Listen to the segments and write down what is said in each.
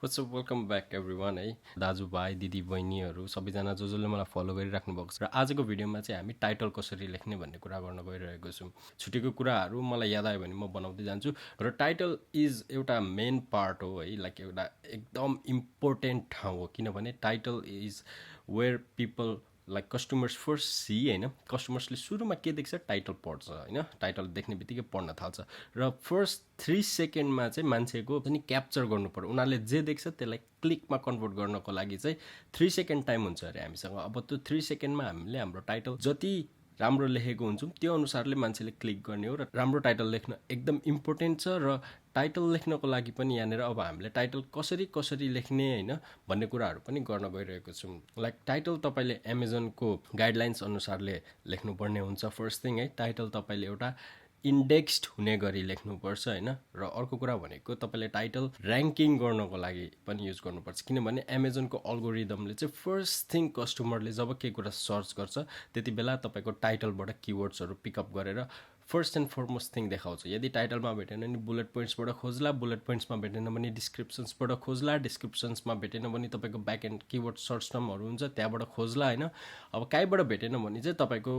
What's up, welcome back everyone है दाजुभाइ दिदी बहिनीहरू सबैजना जसले मलाई फलो गरिराख्नु भएको छ र आजको भिडियोमा चाहिँ हामी टाइटल कसरी लेख्ने भन्ने कुरा गर्न गइरहेको छौँ। छुटेको कुराहरू मलाई याद आयो भने म बनाउँदै जान्छु र टाइटल इज एउटा मेन पार्ट हो है, लाइक एउटा एकदम इम्पोर्टेन्ट ठाउँ हो किनभने title is where people like customers first see होइन, कस्टमर्सले सुरुमा के देख्छ टाइटल पढ्छ होइन, टाइटल देख्ने बित्तिकै पढ्न थाल्छ र फर्स्ट 3 सेकेन्डमा चाहिँ मान्छेको पनि क्याप्चर गर्नु पर्यो। उनीहरूले जे देख्छ त्यसलाई क्लिकमा कन्भर्ट गर्नको लागि चाहिँ 3 सेकेन्ड टाइम हुन्छ अरे हामीसँग। अब त्यो 3 सेकेन्डमा हामीले हाम्रो टाइटल जति राम्रो लेखेको हुन्छौँ त्यो अनुसारले मान्छेले क्लिक गर्ने हो र राम्रो टाइटल लेख्न एकदम इम्पोर्टेन्ट छ। र टाइटल लेख्नको लागि पनि यहाँनिर अब हामीले टाइटल कसरी लेख्ने होइन भन्ने कुराहरू पनि गर्न गइरहेको छौँ। लाइक टाइटल तपाईँले एमाजोनको गाइडलाइन्स अनुसारले लेख्नुपर्ने हुन्छ। फर्स्ट थिङ है, टाइटल तपाईँले एउटा इन्डेक्स्ड हुने गरी लेख्नुपर्छ होइन। र अर्को कुरा भनेको तपाईँले टाइटल ऱ्याङ्किङ गर्नको लागि पनि युज गर्नुपर्छ किनभने एमाजोनको अल्गोरिदमले चाहिँ फर्स्ट थिङ कस्टमरले जब केही कुरा सर्च गर्छ त्यति बेला तपाईँको टाइटलबाट किवर्ड्सहरू पिकअप गरेर फर्स्ट एन्ड फरमोस्ट थिङ देखाउँछ। यदि टाइटलमा भेटेन भने बुलेट पोइन्ट्सबाट खोज्ला, बुलेट पोइन्ट्समा भेटेन भने डिस्क्रिप्सन्सबाट खोज्ला, डिस्क्रिप्सन्समा भेटेन भने तपाईँको ब्याक एन्ड किवर्ड सर्च टर्महरू हुन्छ त्यहाँबाट खोज्ला होइन। अब कहीँबाट भेटेन भने चाहिँ तपाईँको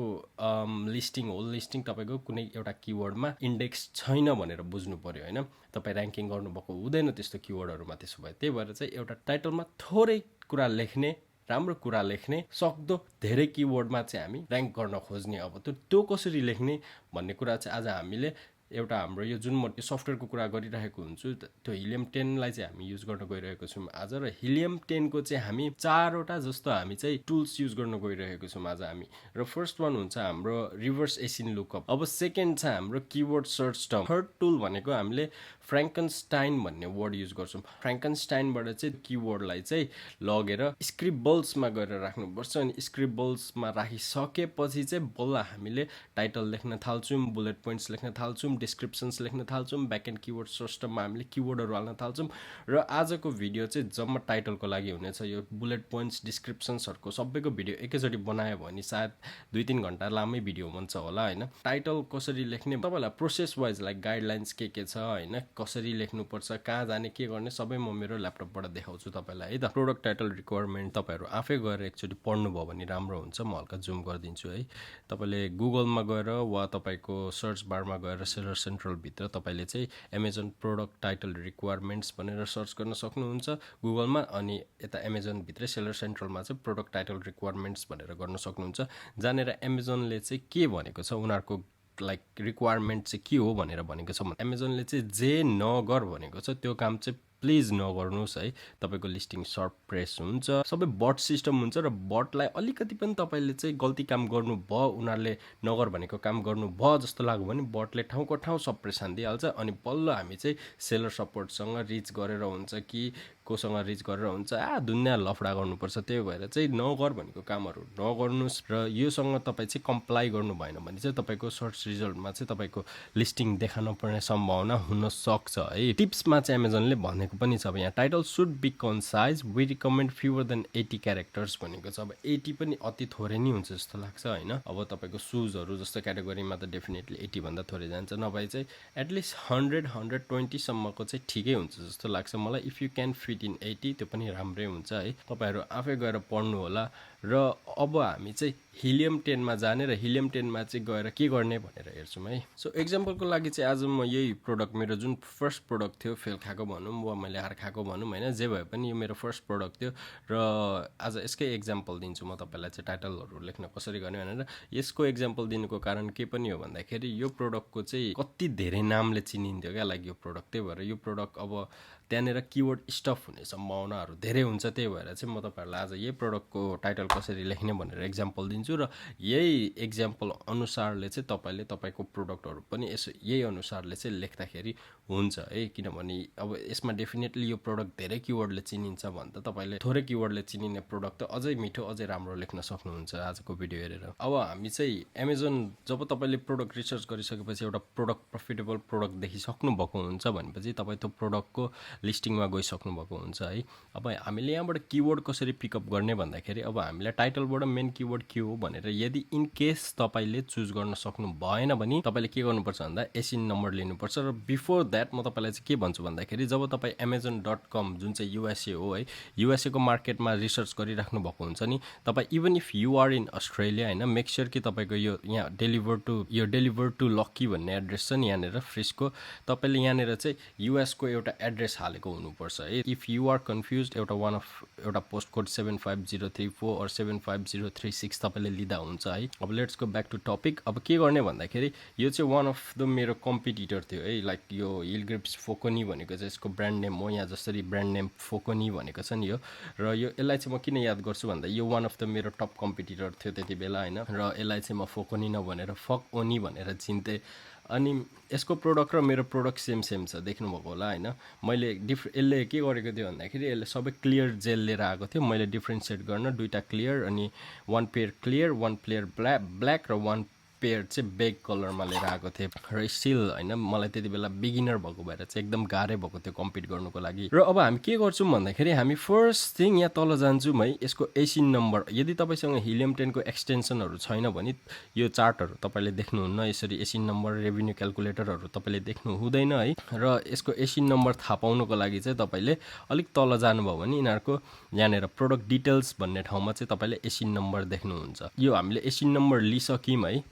लिस्टिङ होल लिस्टिङ तपाईँको कुनै एउटा किवर्डमा इन्डेक्स छैन भनेर बुझ्नु पऱ्यो होइन। तपाईँ ऱ्याङ्किङ गर्नुभएको हुँदैन त्यस्तो किवर्डहरूमा। त्यसो भए त्यही भएर चाहिँ एउटा टाइटलमा थोरै कुरा लेख्ने, राम्रो कुरा लेख्ने, सक्दो धेरै किवर्डमा चाहिँ हामी ऱ्याङ्क गर्न खोज्ने। अब त्यो कसरी लेख्ने भन्ने कुरा चाहिँ आज हामीले एउटा हाम्रो यो जुन म सफ्टवेयरको कुरा गरिरहेको हुन्छु त्यो हिलियम 10 लाई चाहिँ हामी युज गर्न गइरहेको छौँ आज। र हिलियम 10 को चाहिँ हामी 4वटा जस्तो हामी चाहिँ टुल्स युज गर्न गइरहेको छौँ आज हामी। र फर्स्ट वान हुन्छ हाम्रो रिभर्स एसिन लुकअप। अब सेकेन्ड छ हाम्रो keyword search term. Third tool भनेको हामीले फ्र्याङ्कनस्टाइन भन्ने वर्ड युज गर्छौँ। फ्र्याङ्कनस्टाइनबाट चाहिँ किवर्डलाई चाहिँ लगेर स्क्रिबल्समा गएर राख्नुपर्छ अनि स्क्रिबल्समा राखिसकेपछि चाहिँ बल्ल हामीले टाइटल लेख्न थाल्छौँ, बुलेट पोइन्ट्स लेख्न थाल्छौँ, डिस्क्रिप्सन्स लेख्न थाल्छौँ, ब्याक एन्ड किवर्ड सिस्टममा हामीले किवर्डहरू हाल्न थाल्छौँ। र आजको भिडियो चाहिँ जम्मा टाइटलको लागि हुनेछ। यो बुलेट पोइन्ट्स डिस्क्रिप्सन्सहरूको सबैको भिडियो एकैचोटि बनायो भने सायद 2-3 घन्टा लामै भिडियो हुन्छ होला होइन। टाइटल कसरी लेख्ने तपाईँलाई प्रोसेस वाइज लाइक गाइडलाइन्स के छ होइन, कसरी लेख्नुपर्छ, कहाँ जाने, के गर्ने सबै म मेरो ल्यापटपबाट देखाउँछु तपाईँलाई है त। प्रोडक्ट टाइटल रिक्वायरमेन्ट तपाईँहरू आफै गएर एकचोटि पढ्नुभयो भने राम्रो हुन्छ। म हल्का जुम गरिदिन्छु है। तपाईँले गुगलमा गएर वा तपाईँको सर्च बारमा गएर सेलर सेन्ट्रलभित्र तपाईँले चाहिँ एमाजोन प्रोडक्ट टाइटल रिक्वायरमेन्ट्स भनेर सर्च गर्न सक्नुहुन्छ गुगलमा। अनि यता एमाजोनभित्रै सेलर सेन्ट्रलमा चाहिँ प्रोडक्ट टाइटल रिक्वायरमेन्ट्स भनेर गर्न सक्नुहुन्छ। जहाँनिर एमाजोनले चाहिँ के भनेको छ, उनीहरूको लाइक रिक्वायरमेन्ट चाहिँ के हो भनेर भनेको छ। एमाजोनले चाहिँ जे नगर भनेको छ त्यो काम चाहिँ प्लिज नगर्नुहोस् है। तपाईँको लिस्टिङ सर्ट प्रेस हुन्छ, सबै बट सिस्टम हुन्छ र बटलाई अलिकति पनि तपाईँले चाहिँ गल्ती काम गर्नुभयो, उनीहरूले नगर भनेको काम गर्नुभयो जस्तो लाग्यो भने बटले ठाउँको ठाउँ सप्रेस हानिदिइहाल्छ। अनि बल्ल हामी चाहिँ सेलर सपोर्टसँग रिच गरेर हुन्छ कि कोसँग रिच गरेर हुन्छ दुनियाँ लफडा गर्नुपर्छ। त्यही भएर चाहिँ नगर भनेको कामहरू नगर्नुहोस् र योसँग तपाईँ चाहिँ कम्प्लाई गर्नु भएन भने चाहिँ तपाईँको सर्च रिजल्टमा चाहिँ तपाईँको लिस्टिङ देखाउन पर्ने सम्भावना हुनसक्छ है। टिप्समा चाहिँ एमाजोनले भनेको पनि छ। अब यहाँ title should be concise, we recommend fewer than 80 characters भनेको छ। अब 80 पनि अति थोरै नै हुन्छ जस्तो लाग्छ होइन। अब तपाईँको सुजहरू जस्तो क्याटेगोरीमा त डेफिनेटली 80 भन्दा थोरै जान्छ, नभए चाहिँ एटलिस्ट 100-120 सम्मको चाहिँ ठिकै हुन्छ जस्तो लाग्छ मलाई। If you can fit in 80 त्यो पनि राम्रै हुन्छ है। तपाईँहरू आफै गएर पढ्नु होला। र अब हामी चाहिँ हिलियम 10 मा जाने र हिलियम 10 मा चाहिँ गएर के गर्ने भनेर हेर्छौँ है। सो एक्जाम्पलको लागि चाहिँ आज म यही प्रोडक्ट, मेरो जुन फर्स्ट प्रोडक्ट थियो, फेल खाएको भनौँ वा मैले हार खाएको भनौँ होइन, जे भए पनि यो मेरो फर्स्ट प्रोडक्ट थियो र आज यसकै एक्जाम्पल दिन्छु म तपाईँलाई चाहिँ टाइटलहरू लेख्न कसरी गर्ने भनेर। यसको एक्जाम्पल दिनुको कारण के पनि हो भन्दाखेरि यो प्रोडक्टको चाहिँ कति धेरै नामले चिनिन्थ्यो क्या लाइक यो प्रोडक्ट। त्यही भएर यो प्रोडक्ट अब त्यहाँनिर किवर्ड स्टफ हुने सम्भावनाहरू धेरै हुन्छ। त्यही भएर चाहिँ म तपाईँहरूलाई आज यही प्रोडक्टको टाइटल कसरी लेख्ने भनेर एक्जाम्पल दिन्छु र यही एक्जाम्पल अनुसारले चाहिँ तपाईँले तपाईँको प्रोडक्टहरू पनि यही अनुसारले चाहिँ लेख्दाखेरि हुन्छ है। किनभने अब यसमा डेफिनेटली यो प्रोडक्ट धेरै किवर्डले चिनिन्छ भने त तपाईँले थोरै किवर्डले चिनिने प्रोडक्ट त अझै मिठो अझै राम्रो लेख्न सक्नुहुन्छ आजको भिडियो हेरेर। अब हामी चाहिँ एमाजोन जब तपाईँले प्रोडक्ट रिसर्च गरिसकेपछि एउटा प्रोडक्ट प्रफिटेबल प्रोडक्ट देखिसक्नु भएको हुन्छ भनेपछि तपाईँ त्यो प्रोडक्टको लिस्टिङमा गइसक्नु भएको हुन्छ है। अब हामीले यहाँबाट किवर्ड कसरी पिकअप गर्ने भन्दाखेरि अब हामीलाई टाइटलबाट मेन किवर्ड के हो भनेर यदि इन केस तपाईँले चुज गर्न सक्नु भएन भने तपाईँले के गर्नुपर्छ भन्दा एसिन नम्बर लिनुपर्छ। र बिफोर द्याट म तपाईँलाई चाहिँ के भन्छु भन्दाखेरि जब तपाईँ Amazon.com जुन चाहिँ USA हो है, USA को मार्केटमा रिसर्च गरिराख्नु भएको हुन्छ नि, तपाईँ even if you are in Australia होइन, मेक स्योर कि तपाईँको यो यहाँ डेलिभर टु लक्की भन्ने एड्रेस छ नि यहाँनिर फ्रिस्को, तपाईँले यहाँनिर चाहिँ US को एउटा एड्रेस हालेको हुनुपर्छ है। इफ यु आर कन्फ्युज एउटा पोस्ट कोड 75034 और 75036 तपाईँले लिँदा हुन्छ है। अब let's go back to topic. अब के गर्ने भन्दाखेरि यो चाहिँ वान अफ द मेरो कम्पिटिटर थियो है, लाइक यो हिल ग्रिप्स फोकोनी भनेको चाहिँ यसको ब्रान्ड नेम हो, यहाँ जसरी ब्रान्ड नेम फोकोनी भनेको छ नि यो। र यो यसलाई चाहिँ म किन याद गर्छु भन्दा यो वान अफ द मेरो टप कम्पिटिटर थियो त्यति बेला होइन, र यसलाई चाहिँ म फोकोनी नभनेर फक ओनी भनेर चिन्थेँ। अनि यसको प्रोडक्ट र मेरो प्रोडक्ट सेम छ, देख्नुभएको होला होइन। मैले यसले के गरेको थियो भन्दाखेरि यसले सबै क्लियर जेल लिएर आएको थियो, मैले डिफ्रेन्सिएट गर्न दुईवटा क्लियर अनि one pair clear, one pair black र वान पेयर चाहिँ बेग कलरमा लिएर आएको थिएँ। र स्टिल होइन मलाई त्यति बेला बिगिनर भएको भएर चाहिँ एकदम गाह्रै भएको थियो कम्पिट गर्नुको लागि। र अब हामी के गर्छौँ भन्दाखेरि हामी फर्स्ट थिङ यहाँ तल जान्छौँ है, यसको एसिन नम्बर। यदि तपाईँसँग हिलियम 10 को एक्सटेन्सनहरू छैन भने यो चार्टहरू तपाईँले देख्नुहुन्न, यसरी एसिन नम्बर रेभिन्यू क्यालकुलेटरहरू तपाईँले देख्नु हुँदैन है। र यसको एसिन नम्बर थाहा पाउनुको लागि चाहिँ तपाईँले अलिक तल जानुभयो भने यिनीहरूको यहाँनिर प्रोडक्ट डिटेल्स भन्ने ठाउँमा चाहिँ तपाईँले एसिन नम्बर देख्नुहुन्छ। यो हामीले एसिन नम्बर लिइसक्यौँ है।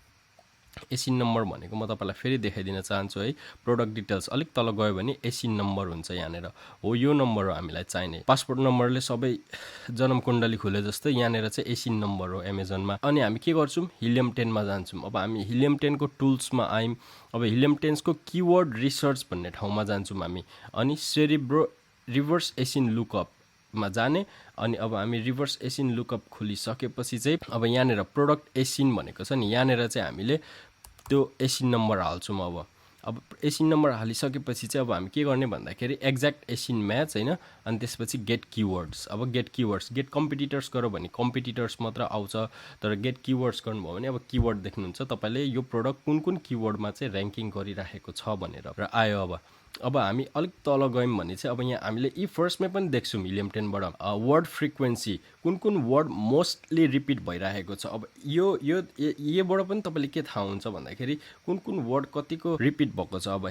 एसिन नम्बर भनेको म तपाईँलाई फेरि देखाइदिन चाहन्छु है। प्रोडक्ट डिटेल्स अलिक तल गयो भने एसिन नम्बर हुन्छ यहाँनिर, हो यो नम्बर हो हामीलाई चाहिने। पासपोर्ट नम्बरले सबै जन्म कुण्डली खुले जस्तै यहाँनिर चाहिँ एसिन नम्बर हो एमाजोनमा। अनि हामी के गर्छौँ हिलियम 10 मा जान्छौँ। अब हामी हिलियम 10 को टुल्समा आयौँ। अब हिलियम 10 को किवर्ड रिसर्च भन्ने ठाउँमा जान्छौँ हामी, अनि सेरिब्रो रिभर्स एसिन लुकअप मा जाने। अनि अब हामी रिभर्स एसिन लुकअप खोलिसकेपछि चाहिँ अब यहाँनिर प्रोडक्ट एसिन भनेको छ नि, यहाँनिर चाहिँ हामीले त्यो एसिन नम्बर हाल्छौँ। अब एसिन नम्बर हालिसकेपछि चाहिँ अब हामी के गर्ने भन्दाखेरि एक्ज्याक्ट एसिन म्याच होइन, अनि त्यसपछि गेट किवर्ड्स। अब गेट कम्पिटिटर्स गऱ्यो भने कम्पिटिटर्स मात्र आउँछ, तर गेट किवर्ड्स गर्नुभयो भने अब किवर्ड देख्नुहुन्छ तपाईँले यो प्रोडक्ट कुन किवर्डमा चाहिँ ऱ्याङ्किङ गरिराखेको छ भनेर। र आयो अब हामी अलिक तल गयौँ भने चाहिँ अब यहाँ हामीले यी फर्स्टमै पनि देख्छौँ हिलियम 10 बाट वर्ड फ्रिक्वेन्सी कुन वर्ड मोस्टली रिपिट भइरहेको छ। अब योबाट पनि तपाईँले के थाहा हुन्छ भन्दाखेरि कुन वर्ड कतिको रिपिट भएको छ। अब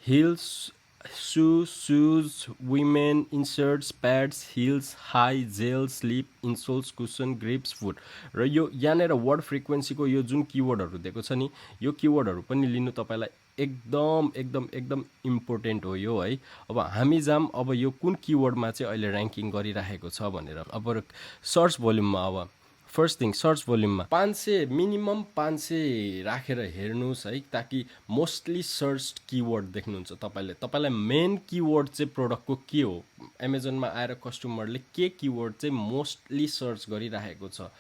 heels, shoes, women, inserts, pads, heels, high, gel, slip, insoles, cushion, grips, foot. र यो यहाँनिर वर्ड फ्रिक्वेन्सीको यो जुन किवर्डहरू दिएको छ नि, यो किवर्डहरू पनि लिनु तपाईँलाई एकदम इम्पोर्टेन्ट हो यो है। अब हामी जाम अब यो कुन किवर्डमा चाहिँ अहिले ऱ्याङ्किङ गरिरहेको छ भनेर। अब सर्च भोल्युममा अब फर्स्ट थिङ सर्च भोल्युममा 500 मिनिमम 500 राखेर हेर्नुहोस् है, ताकि मोस्टली सर्च किवर्ड देख्नुहुन्छ तपाईँलाई मेन किवर्ड चाहिँ प्रोडक्टको के हो, एमाजोनमा आएर कस्टमरले के किवर्ड चाहिँ मोस्टली सर्च गरिरहेको छ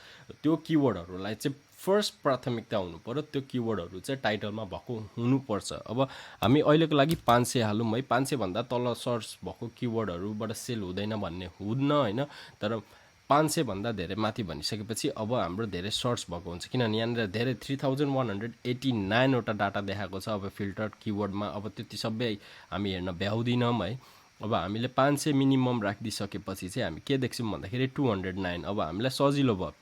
त्यो किवर्डहरूलाई चाहिँ फर्स्ट प्राथमिकता हुनु पर्यो। त्यो किवर्डहरू चाहिँ टाइटलमा भएको हुनुपर्छ। अब हामी अहिलेको लागि 500 हालौँ है, 500 भन्दा तल सर्च भएको किवर्डहरूबाट सेल हुँदैन भन्ने हुन्न होइन, तर 500 भन्दा धेरै माथि भनिसकेपछि अब हाम्रो धेरै सर्च भएको हुन्छ, किनभने यहाँनिर धेरै 3189 वटा डाटा देखाएको छ अब फिल्टर्ड किवर्डमा। अब त्यति सबै हामी हेर्न भ्याउँदिनौँ है। अब हामीले 500 मिनिमम राखिदिइसकेपछि चाहिँ हामी के देख्छौँ भन्दाखेरि 209। अब हामीलाई सजिलो भयो।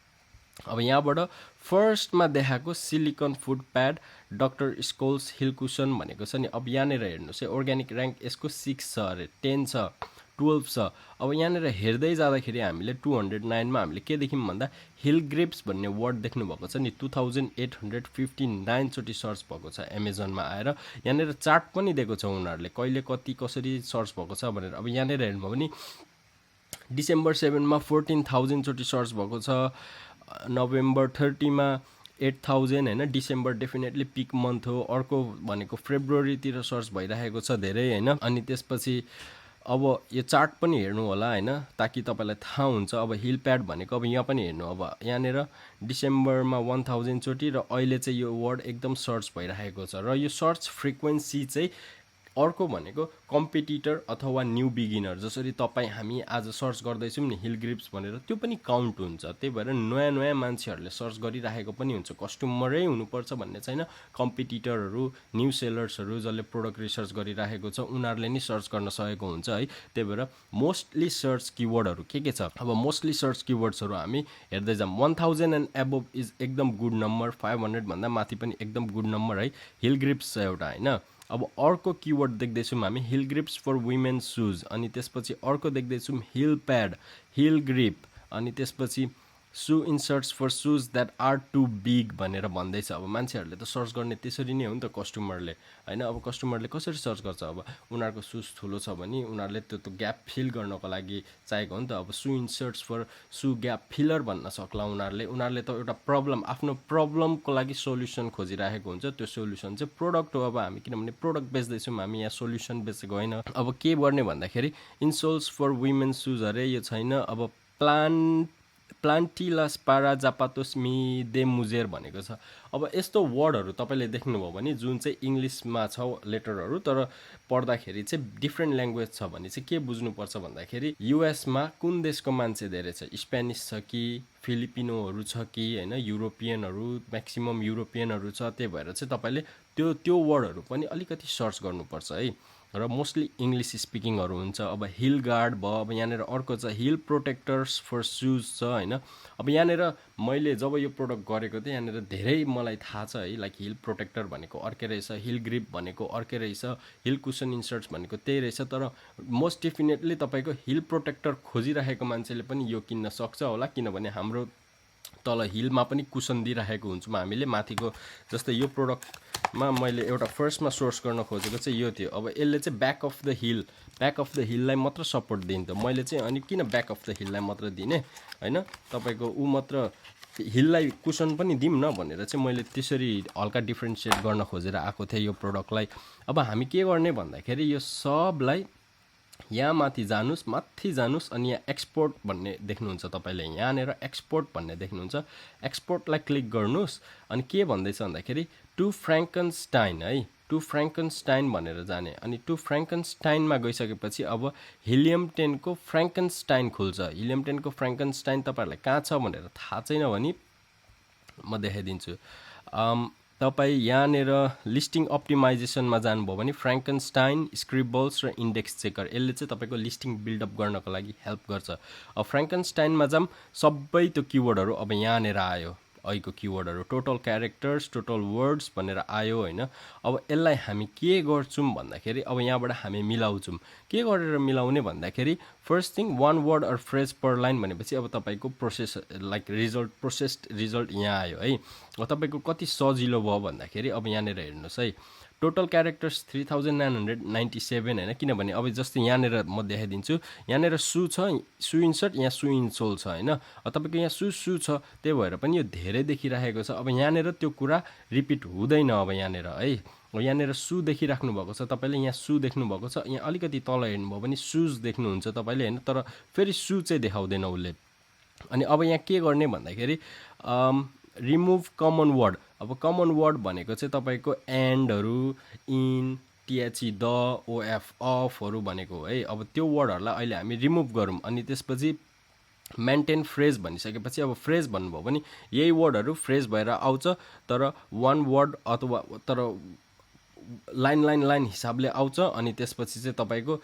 अब यहाँबाट फर्स्टमा देखाएको silicone foot pad doctor Scholl's heel cushion भनेको छ नि, अब यहाँनिर हेर्नुहोस् है अर्ग्यानिक ऱ्याङ्क यसको 6 छ अरे, 10 छ, 12 छ। अब यहाँनिर हेर्दै जाँदाखेरि हामीले 209 मा हामीले के देख्यौँ भन्दा हिल ग्रिप्स भन्ने वर्ड देख्नुभएको छ नि, 2859 चोटि सर्च भएको छ एमाजोनमा आएर। यहाँनिर चार्ट पनि दिएको छ उनीहरूले कहिले कति कसरी सर्च भएको छ भनेर। अब यहाँनिर हेर्नुभयो भने डिसेम्बर 7 मा 14,000 चोटि सर्च भएको छ, नोभेम्बर 30 मा 8,000 होइन, डिसेम्बर डेफिनेटली पिक मन्थ हो। अर्को भनेको फेब्रुअरीतिर सर्च भइरहेको छ धेरै होइन। अनि त्यसपछि अब यो चार्ट पनि हेर्नु होला होइन, ताकि तपाईँलाई थाहा हुन्छ। अब हिल प्याड भनेको अब यहाँ पनि हेर्नु, अब यहाँनिर डिसेम्बरमा 1000 चोटि र अहिले चाहिँ यो वर्ड एकदम सर्च भइरहेको छ। र यो सर्च फ्रिक्वेन्सी चाहिँ अर्को भनेको कम्पिटिटर अथवा न्यू बिगिनर, जसरी तपाईँ हामी आज सर्च गर्दैछौँ नि हिल ग्रिप्स भनेर, त्यो पनि काउन्ट हुन्छ। त्यही भएर नयाँ नयाँ मान्छेहरूले सर्च गरिराखेको पनि हुन्छ, कस्टमरै हुनुपर्छ भन्ने छैन। कम्पिटिटरहरू, न्यू सेलर्सहरू जसले प्रोडक्ट रिसर्च गरिराखेको छ उनीहरूले नि सर्च गर्न सकेको हुन्छ है। त्यही भएर मोस्टली सर्च किवर्डहरू के छ, अब मोस्टली सर्च किवर्ड्सहरू हामी हेर्दै जाऊँ। 1000 एन्ड एबोभ इज एकदम गुड नम्बर, 500 भन्दा माथि पनि एकदम गुड नम्बर है। हिल ग्रिप्स छ एउटा होइन। अब अर्को किवर्ड देख्दैछौँ हामी heel grips for women's shoes, अनि त्यसपछि अर्को देख्दैछौँ हिल प्याड, हिल ग्रिप, अनि त्यसपछि shoe inserts for shoes that are too big भनेर भन्दैछ। अब मान्छेहरूले त सर्च गर्ने त्यसरी नै हो नि त कस्टमरले होइन। अब कस्टमरले कसरी सर्च गर्छ, अब उनीहरूको सुज ठुलो छ भने उनीहरूले त्यो ग्याप फिल गर्नको लागि चाहिएको हो नि त। अब सु inserts for shoe gap filler भन्न सक्ला उनीहरूले त एउटा प्रब्लम, आफ्नो प्रब्लमको लागि सोल्युसन खोजिरहेको हुन्छ। त्यो सोल्युसन चाहिँ प्रोडक्ट हो। अब हामी किनभने प्रोडक्ट बेच्दैछौँ, हामी यहाँ सोल्युसन बेचेको होइन। अब के गर्ने भन्दाखेरि इन्सोल्स फर वुमेन्स सुज अरे यो छैन। अब प्लान्टिलास पारा जापातोस मी दे मुजेर भनेको छ। अब यस्तो वर्डहरू तपाईँले देख्नुभयो भने जुन चाहिँ इङ्ग्लिसमा छ लेटरहरू, तर पढ्दाखेरि चाहिँ डिफ्रेन्ट ल्याङ्ग्वेज छ भने चाहिँ के बुझ्नुपर्छ भन्दाखेरि युएसमा कुन देशको मान्छे धेरै छ, स्पेनिस छ कि फिलिपिनोहरू छ कि होइन, युरोपियनहरू, म्याक्सिमम युरोपियनहरू छ। त्यही भएर चाहिँ तपाईँले त्यो वर्डहरू पनि अलिकति सर्च गर्नुपर्छ है। र मोस्टली इङ्ग्लिस स्पिकिङहरू हुन्छ। अब हिल गार्ड भयो, अब यहाँनिर अर्को छ हिल प्रोटेक्टर्स फर सुज छ होइन। अब यहाँनिर मैले जब यो प्रोडक्ट गरेको थिएँ यहाँनिर धेरै मलाई थाहा छ है, लाइक हिल प्रोटेक्टर भनेको अर्कै रहेछ, हिल ग्रिप भनेको अर्कै रहेछ, हिल कुसन इन्सर्ट्स भनेको त्यही रहेछ। तर मोस्ट डेफिनेटली तपाईँको हिल प्रोटेक्टर खोजिरहेको मान्छेले पनि यो किन्न सक्छ होला, किनभने हाम्रो तल हिलमा पनि कुसन दिइराखेको हुन्छौँ हामीले माथिको। जस्तै यो प्रोडक्टमा मैले एउटा फर्स्टमा सोर्स गर्न खोजेको चाहिँ यो थियो। अब यसले चाहिँ ब्याक अफ द हिललाई मात्र सपोर्ट दिन्थ्यो। मैले चाहिँ अनि किन ब्याक अफ द हिललाई मात्र दिने होइन, तपाईँको ऊ मात्र हिललाई कुसन पनि दिउँ न भनेर चाहिँ मैले त्यसरी हल्का डिफ्रेन्सिएट गर्न खोजेर आएको थिएँ यो प्रोडक्टलाई। अब हामी के गर्ने भन्दाखेरि यो सबलाई यहाँ माथि जानुस् अनि यहाँ एक्सपोर्ट भन्ने देख्नुहुन्छ तपाईँले, यहाँनिर एक्सपोर्ट भन्ने देख्नुहुन्छ। एक्सपोर्टलाई क्लिक गर्नुहोस् अनि के भन्दैछ भन्दाखेरि टु फ्र्याङ्कनस्टाइन है, टु फ्र्याङ्कनस्टाइन भनेर जाने। अनि टु फ्र्याङ्कनस्टाइनमा गइसकेपछि अब हिलियम 10 को फ्र्याङ्कनस्टाइन खुल्छ। हिलियम 10 को फ्र्याङ्कनस्टाइन तपाईँहरूलाई कहाँ छ भनेर थाहा छैन भने म देखाइदिन्छु। तपाईँ यहाँनिर लिस्टिङ अप्टिमाइजेसनमा जानुभयो भने फ्र्याङ्कनस्टाइन, स्क्रिबल्स र इन्डेक्स चेकर, यसले चाहिँ तपाईँको लिस्टिङ बिल्डअप गर्नको लागि हेल्प गर्छ। अब फ्र्याङ्कनस्टाइनमा जाऊँ, सबै त्यो किवर्डहरू अब यहाँनिर आयो। अहिलेको किवर्डहरू टोटल क्यारेक्टर्स, टोटल वर्ड्स भनेर आयो होइन। अब यसलाई हामी के गर्छौँ भन्दाखेरि अब यहाँबाट हामी मिलाउँछौँ। के गरेर मिलाउने भन्दाखेरि first thing 1 word or phrase per line भनेपछि अब तपाईँको प्रोसेस्ड रिजल्ट यहाँ आयो है। अब तपाईँको कति सजिलो भयो भन्दाखेरि अब यहाँनिर हेर्नुहोस् है, टोटल क्यारेक्टर्स 3997 होइन। किनभने अब जस्तै यहाँनिर म देखाइदिन्छु, यहाँनिर सु छ, सु इन्सर्ट, यहाँ सु इन्सोल छ होइन। तपाईँको यहाँ सु छ, त्यही भएर पनि यो धेरै देखिरहेको छ। अब यहाँनिर त्यो कुरा रिपिट हुँदैन। अब यहाँनिर है, यहाँनिर सु देखिराख्नु भएको छ तपाईँले, यहाँ सु देख्नुभएको छ, यहाँ अलिकति तल हेर्नुभयो भने सुज देख्नुहुन्छ तपाईँले होइन, तर फेरि सु चाहिँ देखाउँदैन उसले। अनि अब यहाँ के गर्ने भन्दाखेरि रिमुभ कमन वर्ड। अब कमन वर्ड भनेको चाहिँ तपाईँको एन्डहरू, इन, टिएचई, द, ओएफ, अफहरू भनेको है। अब त्यो वर्डहरूलाई अहिले हामी रिमुभ गरौँ। अनि त्यसपछि मेन्टेन फ्रेज भनिसकेपछि अब फ्रेज भन्नुभयो भने यही वर्डहरू फ्रेज भएर आउँछ, तर 1 वर्ड अथवा तर लाइन हिसाबले आउँछ। अनि त्यसपछि चाहिँ तपाईँको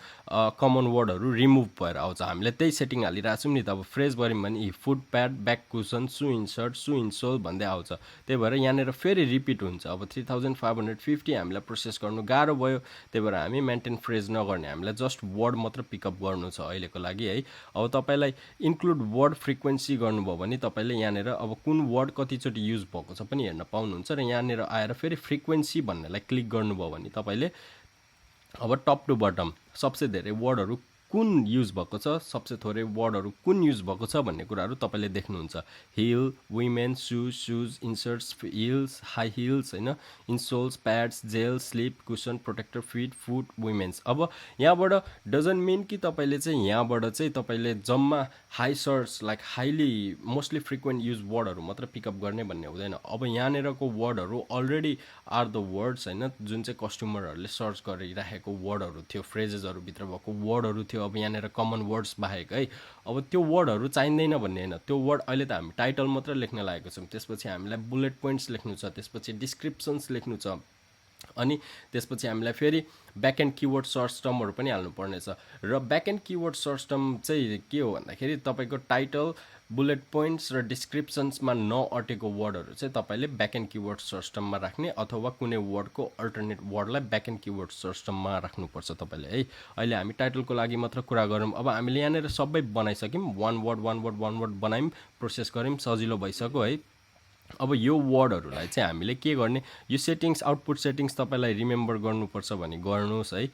कमन वर्डहरू रिमुभ भएर आउँछ। हामीले त्यही सेटिङ हालिरहेको छौँ नि त। अब फ्रेज गऱ्यौँ भने फुट प्याड, ब्याक कुसन, सु इन्सर्ट, सु इन्सोल भन्दै आउँछ। त्यही भएर यहाँनिर फेरि रिपिट हुन्छ। अब 3550 हामीलाई प्रोसेस गर्नु गाह्रो भयो, त्यही भएर हामी मेन्टेन फ्रेज नगर्ने, हामीलाई जस्ट वर्ड मात्र पिकअप गर्नु छ अहिलेको लागि है। अब तपाईँलाई इन्क्लुड वर्ड फ्रिक्वेन्सी गर्नुभयो भने तपाईँले यहाँनिर अब कुन वर्ड कतिचोटि युज भएको छ पनि हेर्न पाउनुहुन्छ। र यहाँनिर आएर फेरि फ्रिक्वेन्सी भन्नेलाई क्लिक गर्नुभयो भने तपाईँले अब टप टु बटम सबसे धेरै वर्डहरू कुन युज भएको छ, सबसे थोरै वर्डहरू कुन युज भएको छ भन्ने कुराहरू तपाईँले देख्नुहुन्छ। Heel, women, shoes, inserts, heels, high heels होइन, insoles, pads, gel, slip, cushion, protector, fit, foot, women's. अब यहाँबाट डजन्ट मिन कि तपाईँले चाहिँ यहाँबाट चाहिँ तपाईँले जम्मा high search like highly mostly frequent use वर्डहरू मात्र पिकअप गर्ने भन्ने हुँदैन। अब यहाँनिरको वर्डहरू अलरेडी आर द वर्ड्स होइन, जुन चाहिँ कस्टमरहरूले सर्च गरिराखेको वर्डहरू थियो, फ्रेजेसहरूभित्र भएको वर्डहरू थियो। अब यहाँनिर कमन वर्ड्स बाहेक है, अब त्यो वर्डहरू चाहिँदैन भन्ने होइन। त्यो वर्ड अहिले त हामी टाइटल मात्र लेख्न लागेको छौँ, त्यसपछि हामीलाई बुलेट पोइन्ट्स लेख्नु छ, त्यसपछि डिस्क्रिप्सन्स लेख्नु छ, अनि त्यसपछि हामीलाई फेरि ब्याक एन्ड किवर्ड सर्च टर्महरू पनि हाल्नुपर्ने छ। र back end keyword search term चाहिँ के हो भन्दाखेरि तपाईँको टाइटल, बुलेट पोइन्ट्स र डिस्क्रिप्सन्समा नअटेको वर्डहरू चाहिँ तपाईँले ब्याक एन्ड किवर्ड सर्च टर्ममा राख्ने, अथवा कुनै वर्डको अल्टरनेट वर्डलाई ब्याक एन्ड किवर्ड सर्च टर्ममा राख्नुपर्छ तपाईँले है। अहिले हामी टाइटलको लागि मात्र कुरा गरौँ। अब हामीले यहाँनिर सबै बनाइसक्यौँ, वान वर्ड बनायौँ, प्रोसेस गऱ्यौँ, सजिलो भइसक्यो है। अब यो वर्डहरूलाई चाहिँ हामीले के गर्ने, यो सेटिङ्स, आउटपुट सेटिङ्स तपाईँलाई रिमेम्बर गर्नुपर्छ भने गर्नुहोस् है।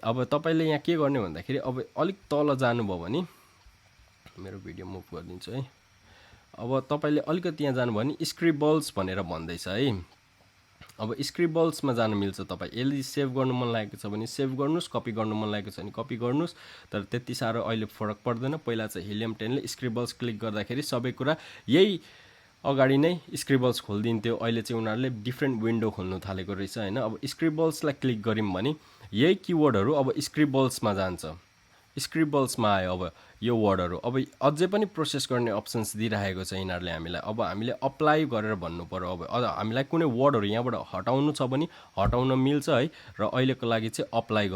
अब तपाईँले यहाँ के गर्ने भन्दाखेरि अब अलिक तल जानुभयो भने, मेरो भिडियो मुभ गरिदिन्छु है। अब तपाईँले अलिकति यहाँ जानुभयो भने स्क्रिबल्स भनेर भन्दैछ है। अब स्क्रिबल्समा जानु मिल्छ। तपाईँ यदि सेभ गर्नु मन लागेको छ भने सेभ गर्नुहोस्, कपी गर्नु मन लागेको छ भने कपी गर्नुहोस्। तर त्यति साह्रो अहिले फरक पर्दैन। पहिला चाहिँ हिलियम 10ले स्क्रिबल्स क्लिक गर्दाखेरि सबै कुरा यही अगाडि नै स्क्रिबल्स खोलिदिन्थ्यो। अहिले चाहिँ उनीहरूले डिफ्रेन्ट विन्डो खोल्नु थालेको रहेछ होइन। अब स्क्रिबल्सलाई क्लिक गऱ्यौँ भने यही किवर्डहरू अब स्क्रिबल्समा जान्छ, स्क्रिबल्समा आयो अब यो वर्डहरू। अब अझै पनि प्रोसेस गर्ने अप्सन्स दिइरहेको छ यिनीहरूले हामीलाई। अब हामीले अप्लाई गरेर भन्नु पऱ्यो। अब हामीलाई कुनै वर्डहरू यहाँबाट हटाउनु छ भने हटाउन मिल्छ है। र अहिलेको लागि चाहिँ अप्लाई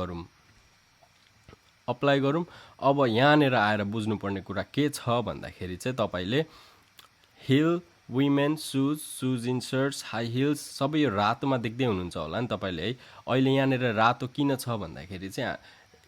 गरौँ। अब यहाँनिर आएर बुझ्नुपर्ने कुरा के छ भन्दाखेरि चाहिँ तपाईँले hill, women, shoes इन्सर्ट्स, high heels सबै यो रातोमा देख्दै हुनुहुन्छ होला नि तपाईँले है। अहिले यहाँनिर रातो किन छ भन्दाखेरि चाहिँ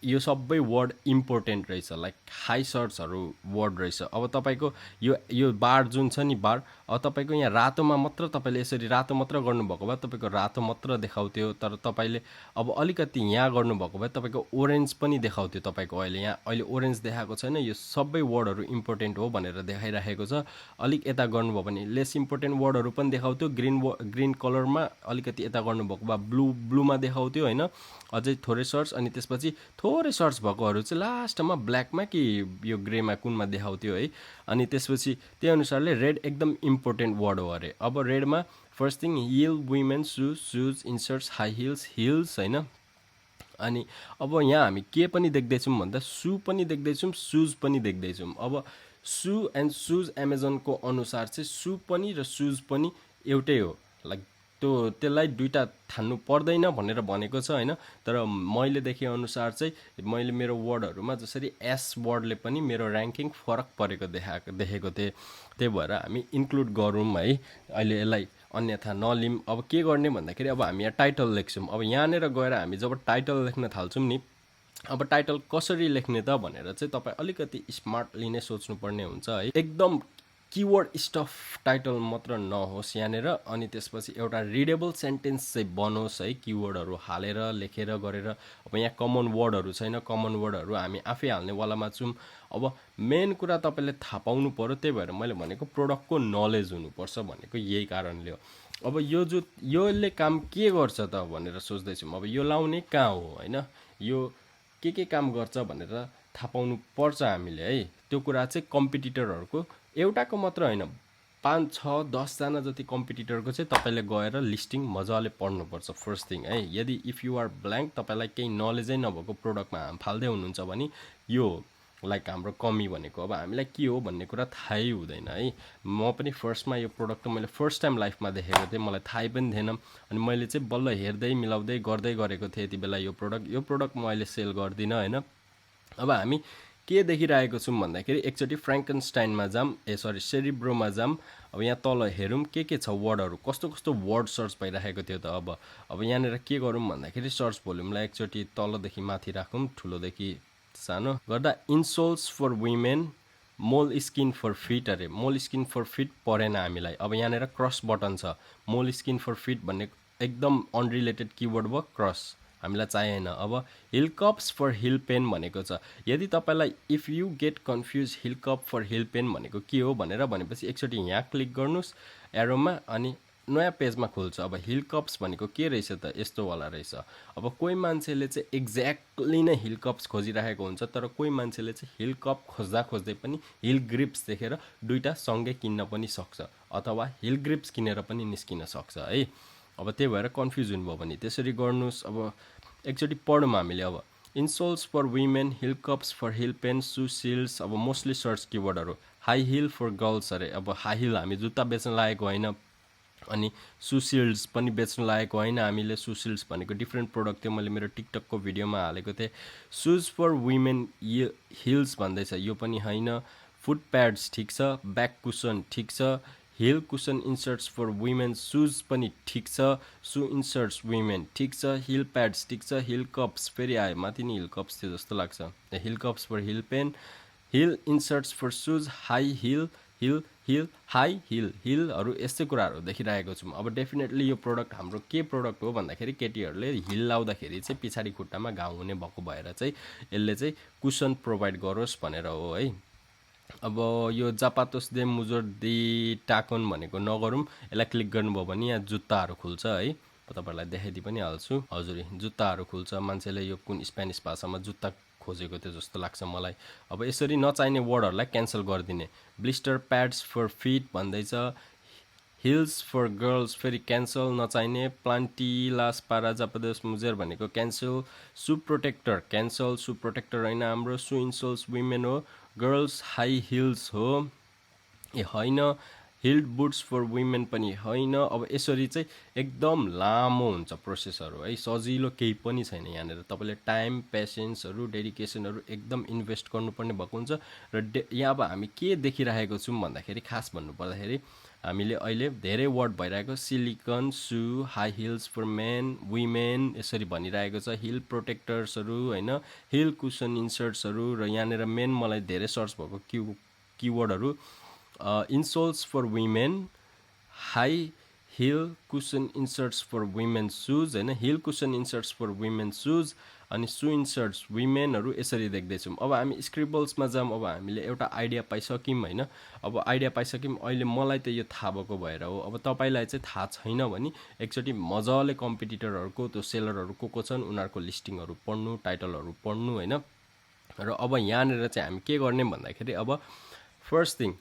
यो सबै वर्ड इम्पोर्टेन्ट रहेछ, लाइक हाई सर्चहरू वर्ड रहेछ। अब तपाईँको यो बार जुन छ नि बार, अब तपाईँको यहाँ रातोमा मात्र तपाईँले यसरी रातो मात्र गर्नुभएको भए तपाईँको रातो मात्र देखाउँथ्यो। तर तपाईँले अब अलिकति यहाँ गर्नुभएको भए तपाईँको ओरेन्ज पनि देखाउँथ्यो। तपाईँको अहिले ओरेन्ज देखाएको छैन। यो सबै वर्डहरू इम्पोर्टेन्ट हो भनेर देखाइराखेको छ। अलिक यता गर्नुभयो भने लेस इम्पोर्टेन्ट वर्डहरू पनि देखाउँथ्यो। ग्रिन कलरमा अलिकति यता गर्नुभएको भए ब्लूमा देखाउँथ्यो होइन, अझै थोरै सर्च। अनि त्यसपछि थोरै सर्च भएकोहरू चाहिँ लास्टमा ब्ल्याकमा कि यो ग्रेमा कुनमा देखाउँथ्यो है। अनि त्यसपछि त्यही अनुसारले रेड एकदम इम्पोर्टेन्ट वर्ड हो अरे। अब रेडमा first thing hill, women, shoes इन्सर्ट्स, high heels होइन। अनि अब यहाँ हामी के पनि देख्दैछौँ भन्दा सु पनि देख्दैछौँ, सुज पनि देख्दैछौँ। अब सु एन्ड सुज एमाजोनको अनुसार चाहिँ सु पनि र सुज पनि एउटै हो, लाइक त्यसलाई दुईवटा ठान्नु पर्दैन भनेर भनेको छ होइन। तर मैले देखेअनुसार चाहिँ मैले मेरो वर्डहरूमा जसरी एस वर्डले पनि मेरो ऱ्याङ्किङ फरक परेको देखेको थिएँ। त्यही भएर हामी इन्क्लुड गरौँ है, अहिले यसलाई अन्यथा नलिम। अब के गर्ने भन्दाखेरि अब हामी यहाँ टाइटल लेख्छौँ। अब यहाँनिर गएर हामी जब टाइटल लेख्न थाल्छौँ नि, अब टाइटल कसरी लेख्ने त भनेर चाहिँ तपाईँ अलिकति स्मार्टली नै सोच्नुपर्ने हुन्छ है। एकदम किवर्ड स्टफ टाइटल मात्र नहोस् यहाँनिर। अनि त्यसपछि एउटा रिडेबल सेन्टेन्स चाहिँ बनोस् है, किवर्डहरू हालेर लेखेर गरेर। अब यहाँ कमन वर्डहरू छैन, कमन वर्डहरू हामी आफै हाल्नेवालामा छौँ। अब मेन कुरा तपाईँले थाहा पाउनु पऱ्यो। त्यही भएर मैले भनेको प्रोडक्टको नलेज हुनुपर्छ भनेको यही कारणले हो। अब योले काम के गर्छ त भनेर सोच्दैछौँ। अब यो लाउने कहाँ हो होइन, यो के काम गर्छ भनेर थाहा पाउनु पर्छ हामीले है। त्यो कुरा चाहिँ कम्पिटिटरहरूको एउटाको मात्र होइन, 5, 6, 10 जना जति कम्पिटिटरको चाहिँ तपाईँले गएर लिस्टिङ मजाले पढ्नुपर्छ फर्स्ट थिङ है। यदि इफ यु आर ब्ल्याङ्क, तपाईँलाई केही नलेजै नभएको प्रोडक्टमा फाल्दै हुनुहुन्छ भने यो लाइक हाम्रो कमी भनेको। अब हामीलाई के हो भन्ने कुरा थाहै हुँदैन है। म पनि फर्स्टमा यो प्रोडक्ट त मैले फर्स्ट टाइम लाइफमा देखेको थिएँ, मलाई थाहै पनि थिएन। अनि मैले चाहिँ बल्ल हेर्दै मिलाउँदै गर्दै गरेको थिएँ यति बेला यो प्रोडक्ट म अहिले सेल गर्दिनँ होइन। अब हामी के देखिरहेको छौँ भन्दाखेरि एकचोटि फ्र्याङ्कनस्टाइनमा जाम, सेरिब्रोमा जाम। अब यहाँ तल हेरौँ के छ वर्डहरू, कस्तो वर्ड सर्च भइरहेको थियो त। अब यहाँनिर के गरौँ भन्दाखेरि सर्च भोल्युमलाई एकचोटि तलदेखि माथि राखौँ, ठुलोदेखि सानो गर्दा इन्सोल्स फर वुमेन, मोल स्किन फर फिट। अरे मोल स्किन फर फिट परेन हामीलाई। अब यहाँनिर क्रस बटन छ, मोल स्किन फर फिट भन्ने एकदम अनरिलेटेड किवर्ड भयो क्रस। हामीलाई चाहिएन। अब heel cups for heel pain भनेको छ। यदि तपाईँलाई if you get confuse heel cup for heel pain भनेको के हो भनेर भनेपछि एकचोटि यहाँ क्लिक गर्नुहोस् एरोमा अनि नयाँ पेजमा खोल्छ। अब हिल कप्स भनेको के रहेछ त यस्तोवाला रहेछ। अब कोही मान्छेले चाहिँ एक्ज्याक्टली नै हिल कप्स खोजिरहेको हुन्छ, तर कोही मान्छेले चाहिँ हिल कप खोज्दा खोज्दै पनि हिल ग्रिप्स देखेर दुईवटा सँगै किन्न पनि सक्छ अथवा हिल ग्रिप्स किनेर पनि निस्किन सक्छ है। अब त्यही भएर कन्फ्युज हुनुभयो भने त्यसरी गर्नुहोस्। अब एकचोटि पढौँ हामीले। अब insoles for women, heel cups for heel pain, shoe sills. अब मोस्टली सर्च किवर्डहरू हाई हिल फर गर्ल्स अरे। अब हाई हिल हामी जुत्ता बेच्न लागेको होइन, अनि सुसिल्ड्स पनि बेच्नु लागेको होइन हामीले। सुसिल्ड्स भनेको डिफ्रेन्ट प्रोडक्ट थियो, मैले मेरो टिकटकको भिडियोमा हालेको थिएँ। सुज फर विमेन हिल्स भन्दैछ, यो पनि होइन। फुट प्याड्स ठिक छ, ब्याक कुसन ठिक छ, heel cushion inserts for women shoes पनि ठिक छ, सु इन्सर्ट्स विमेन ठिक छ, हिल प्याड्स ठिक छ, हिल कप्स फेरि आयो, माथि नि हिल कप्स थियो जस्तो लाग्छ। Heel cups for heel pain, heel inserts for shoes, high heel, heel heel high heel, हिलहरू यस्तै कुराहरू देखिरहेको छौँ। अब डेफिनेटली यो प्रोडक्ट हाम्रो के प्रोडक्ट हो भन्दाखेरि केटीहरूले हिल लाउँदाखेरि चाहिँ पछाडि खुट्टामा घाउ हुने भएको भएर चाहिँ यसले चाहिँ कुसन प्रोभाइड गरोस् भनेर हो है। अब यो जापातोस दे मुजोर दि टाकोन भनेको नगरौँ, यसलाई क्लिक गर्नुभयो भने यहाँ जुत्ताहरू खुल्छ है। तपाईँहरूलाई देखाइदिइ पनि हाल्छु। हजुर जुत्ताहरू खुल्छ, मान्छेले यो कुन स्पेनिस भाषामा जुत्ता खोजेको थियो जस्तो लाग्छ मलाई। अब यसरी नचाहिने वर्डहरूलाई क्यान्सल गरिदिने। ब्लिस्टर प्याड्स फर फिट भन्दैछ, हिल्स फर गर्ल्स फेरि क्यान्सल नचाहिने। प्लान्टिलास पारा जापादोस मुजेर भनेको क्यान्सल। सु प्रोटेक्टर क्यान्सल, सु प्रोटेक्टर होइन हाम्रो। सु इन्सोल्स विमेन हो, गर्ल्स हाई हिल्स हो, ए होइन। हिल्ड बुट्स फर विमेन पनि होइन। अब यसरी चाहिँ एकदम लामो हुन्छ प्रोसेसहरू है, सजिलो केही पनि छैन यहाँनिर। तपाईँले टाइम, पेसेन्सहरू, डेडिकेसनहरू एकदम इन्भेस्ट गर्नुपर्ने भएको हुन्छ। र यहाँ अब हामी के देखिरहेको छौँ भन्दाखेरि खास भन्नुपर्दाखेरि हामीले अहिले धेरै वर्ड भइरहेको, silicone, shoe, high heels for men, women यसरी भनिरहेको छ, हिल प्रोटेक्टर्सहरू होइन, हिल कुसन इन्सर्ट्सहरू। र यहाँनिर मेन मलाई धेरै सर्च भएको किवर्डहरू insoles for women, high heel cushion inserts for women shoes होइन, heel cushion inserts for women shoes, अनि सु इन्सर्ट्स विमेनहरू यसरी देख्दैछौँ। अब हामी स्क्रिबल्समा जाऊँ। अब हामीले एउटा आइडिया पाइसक्यौँ होइन। अब आइडिया पाइसक्यौँ, अहिले मलाई त यो थाहा भएको भएर हो। अब तपाईँलाई चाहिँ थाहा छैन भने एकचोटि मजाले कम्पिटिटरहरूको त्यो सेलरहरू को छन् उनीहरूको लिस्टिङहरू पढ्नु, टाइटलहरू पढ्नु होइन। र अब यहाँनिर चाहिँ हामी के गर्ने भन्दाखेरि अब फर्स्ट थिङ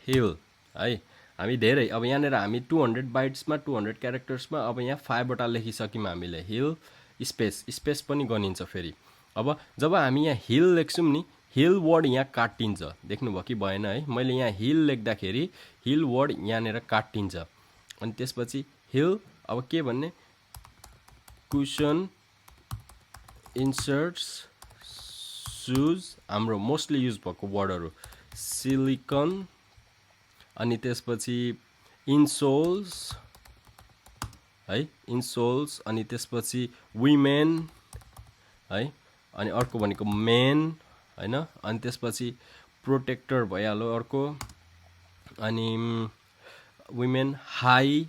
हिल है, हामी धेरै अब यहाँनिर हामी 200 बाइट्समा 200 क्यारेक्टर्समा अब यहाँ 5वटा लेखिसक्यौँ हामीले। हिल स्पेस पनि गनिन्छ फेरि। अब जब हामी यहाँ हिल लेख्छौँ नि, हिल वर्ड यहाँ काटिन्छ, देख्नुभयो कि भएन है। मैले यहाँ हिल लेख्दाखेरि हिल वर्ड यहाँनिर काटिन्छ। अनि त्यसपछि हिल अब के भन्ने, कुसन इन्सर्ट्स सुज, हाम्रो मोस्टली युज भएको वर्डहरू सिलिकन, अनि त्यसपछि इन्सोल्स है, इन्सोल्स, अनि त्यसपछि विमेन है, अनि अर्को भनेको मेन होइन, अनि त्यसपछि प्रोटेक्टर भइहाल्यो अर्को, अनि विमेन हाई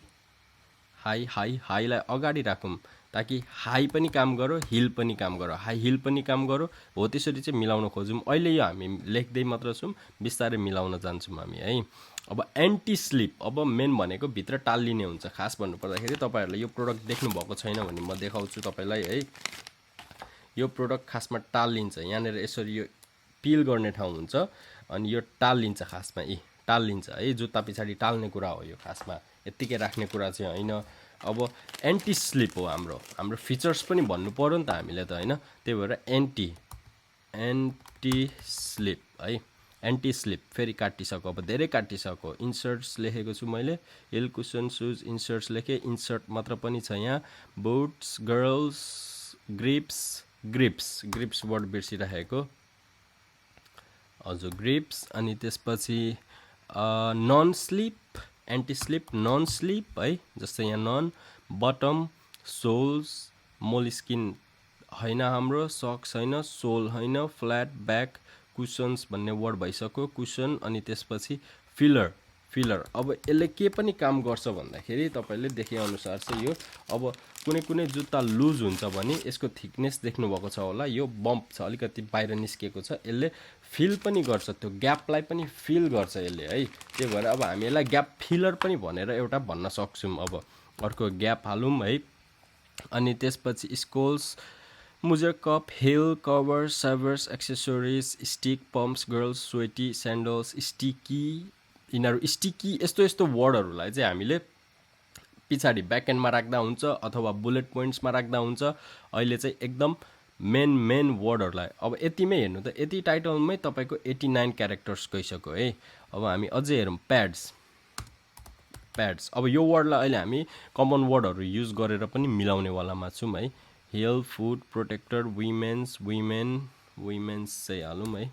हाई हाई हाईलाई अगाडि राखौँ ताकि हाई पनि काम गरो, हिल पनि काम गरो, हाई हिल पनि काम गरो हो। त्यसरी चाहिँ मिलाउन खोजौँ। अहिले यो हामी लेख्दै मात्र छौँ, बिस्तारै मिलाउन जान्छौँ हामी है। अब एन्टी स्लिप, अब मेन भनेको भित्र टाल्लिने हुन्छ। खास भन्नुपर्दाखेरि तपाईँहरूले यो प्रोडक्ट देख्नुभएको छैन भने म देखाउँछु तपाईँलाई है। यो प्रोडक्ट खासमा टाल्लिन्छ, यहाँनिर यसरी यो पिल गर्ने ठाउँ हुन्छ, अनि यो टाल्लिन्छ खासमा, टाल्लिन्छ है। जुत्ता पछाडि टाल्ने कुरा हो यो, खासमा यत्तिकै राख्ने कुरा चाहिँ होइन। अब एन्टी स्लिप हो हाम्रो फिचर्स पनि भन्नु पऱ्यो नि त हामीले त होइन। त्यही भएर एन्टी स्लिप है, एन्टी स्लिप फेरि काटिसक्यो, अब धेरै काटिसक्यो। इन्सर्ट्स लेखेको छु मैले, हिल कुसन सुज इन्सर्ट्स लेखेँ, इन्सर्ट मात्र पनि छ यहाँ। बुट्स, गर्ल्स, ग्रिप्स वर्ड बिर्सिरहेको, हजुर ग्रिप्स। अनि त्यसपछि non slip, anti slip, non slip है, जस्तै यहाँ नन। बटम, सोल्स, मोलस्किन होइन हाम्रो, सक्स होइन, सोल होइन, फ्ल्याट ब्याक, कुसन्स भन्ने वर्ड भइसक्यो, कुसन। अनि त्यसपछि फिलर। अब यसले के पनि काम गर्छ भन्दाखेरि तपाईँले देखेअनुसार चाहिँ यो अब कुनै कुनै जुत्ता लुज हुन्छ भने यसको थिकनेस देख्नुभएको छ होला, यो बम्प छ अलिकति बाहिर निस्केको छ, यसले फिल पनि गर्छ, त्यो ग्यापलाई पनि फिल गर्छ यसले है। त्यही भएर अब हामी यसलाई ग्याप फिलर पनि भनेर एउटा भन्न सक्छौँ। अब अर्को ग्याप हालौँ है। अनि त्यसपछि स्कोल्स, मुजर cup, heel, cover, savers, accessories, stick, pumps, girls, sweaty, sandals, sticky, यिनीहरू स्टिकी यस्तो यस्तो वर्डहरूलाई चाहिँ हामीले पछाडि ब्याकएन्डमा राख्दा हुन्छ अथवा बुलेट पोइन्ट्समा राख्दा हुन्छ। अहिले चाहिँ एकदम मेन वर्डहरूलाई अब यतिमै हेर्नु त, यति टाइटलमै तपाईँको 89 क्यारेक्टर्स गइसक्यो है। अब हामी अझै हेरौँ प्याड्स। अब यो वर्डलाई अहिले हामी कमन वर्डहरू युज गरेर पनि मिलाउनेवालामा छौँ है। हिल, फुड प्रोटेक्टर, विमेन्स चाहिँ हालौँ है।